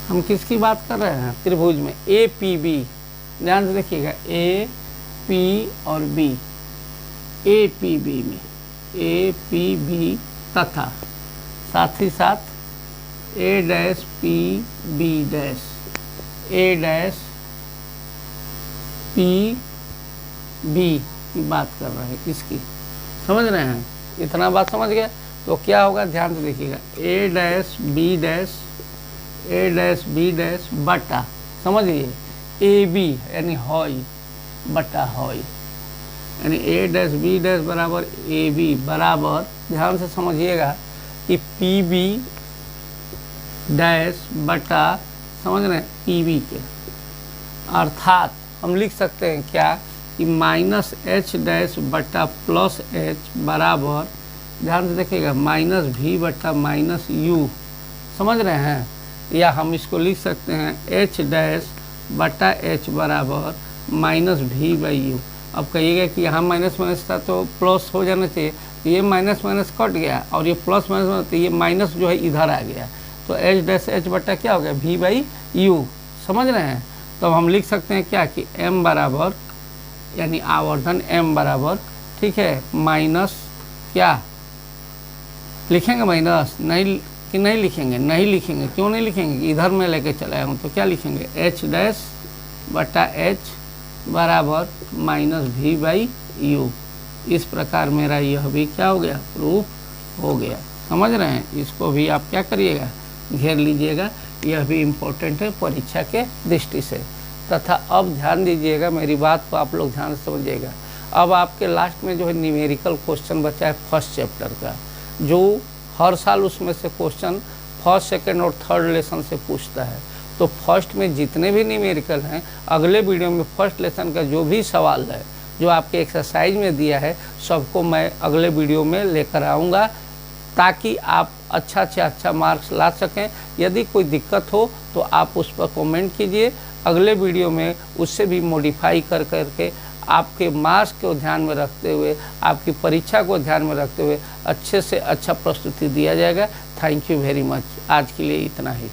A: हम किसकी बात कर रहे हैं? त्रिभुज में ए पी बी, ध्यान से देखिएगा, ए पी और बी, ए पी बी में, ए पी बी तथा साथ ही साथ ए डैश पी बी डैश, ए डैश पी बी की बात कर रहे हैं, इसकी। समझ रहे हैं? इतना बात समझ गए? तो क्या होगा? ध्यान से देखिएगा, ए डैश बी डैश, ए डैश बी डैश बटा, समझिए, ए बी यानी हॉई बटा हॉई, यानी ए डैश बी डैश बराबर ए बी बराबर, ध्यान से समझिएगा, कि पी बी डैश बटा, समझ रहे हैं, पी बी के। अर्थात हम लिख सकते हैं क्या? कि माइनस एच डैश बटा प्लस एच बराबर, ध्यान से देखिएगा, माइनस भी बटा माइनस यू। समझ रहे हैं? या हम इसको लिख सकते हैं एच डैश बटा एच बराबर माइनस भी बाई यू। अब कहिएगा कि यहाँ माइनस माइनस था तो प्लस हो जाना चाहिए, तो ये माइनस माइनस कट गया और ये प्लस माइनस, तो ये माइनस जो है इधर आ गया, तो एच डैश एच बटा क्या हो गया? भी बाई यू। समझ रहे हैं? तो अब हम लिख सकते हैं क्या? कि m बराबर, यानी आवर्धन m बराबर, ठीक है, माइनस क्या लिखेंगे? माइनस नहीं कि नहीं लिखेंगे? नहीं लिखेंगे। क्यों नहीं लिखेंगे? इधर मैं लेके चला आया हूँ, तो क्या लिखेंगे? एच डैश बटा एच बराबर माइनस भी बाई यू। इस प्रकार मेरा यह भी क्या हो गया? प्रूफ हो गया। समझ रहे हैं? इसको भी आप क्या करिएगा? घेर लीजिएगा। यह भी इम्पोर्टेंट है परीक्षा के दृष्टि से। तथा अब ध्यान दीजिएगा, मेरी बात को आप लोग ध्यान से समझिएगा। अब आपके लास्ट में जो है न्यूमेरिकल क्वेश्चन बचा है फर्स्ट चैप्टर का, जो हर साल उसमें से क्वेश्चन फर्स्ट सेकंड और थर्ड लेसन से पूछता है। तो फर्स्ट में जितने भी न्यूमेरिकल हैं, अगले वीडियो में फर्स्ट लेसन का जो भी सवाल है, जो आपके एक्सरसाइज में दिया है, सबको मैं अगले वीडियो में लेकर आऊँगा, ताकि आप अच्छा से अच्छा मार्क्स ला सकें। यदि कोई दिक्कत हो तो आप उस पर कमेंट कीजिए, अगले वीडियो में उससे भी मॉडिफाई कर करके आपके मार्क्स को ध्यान में रखते हुए, आपकी परीक्षा को ध्यान में रखते हुए अच्छे से अच्छा प्रस्तुति दिया जाएगा। Thank you very much. आज के लिए इतना ही।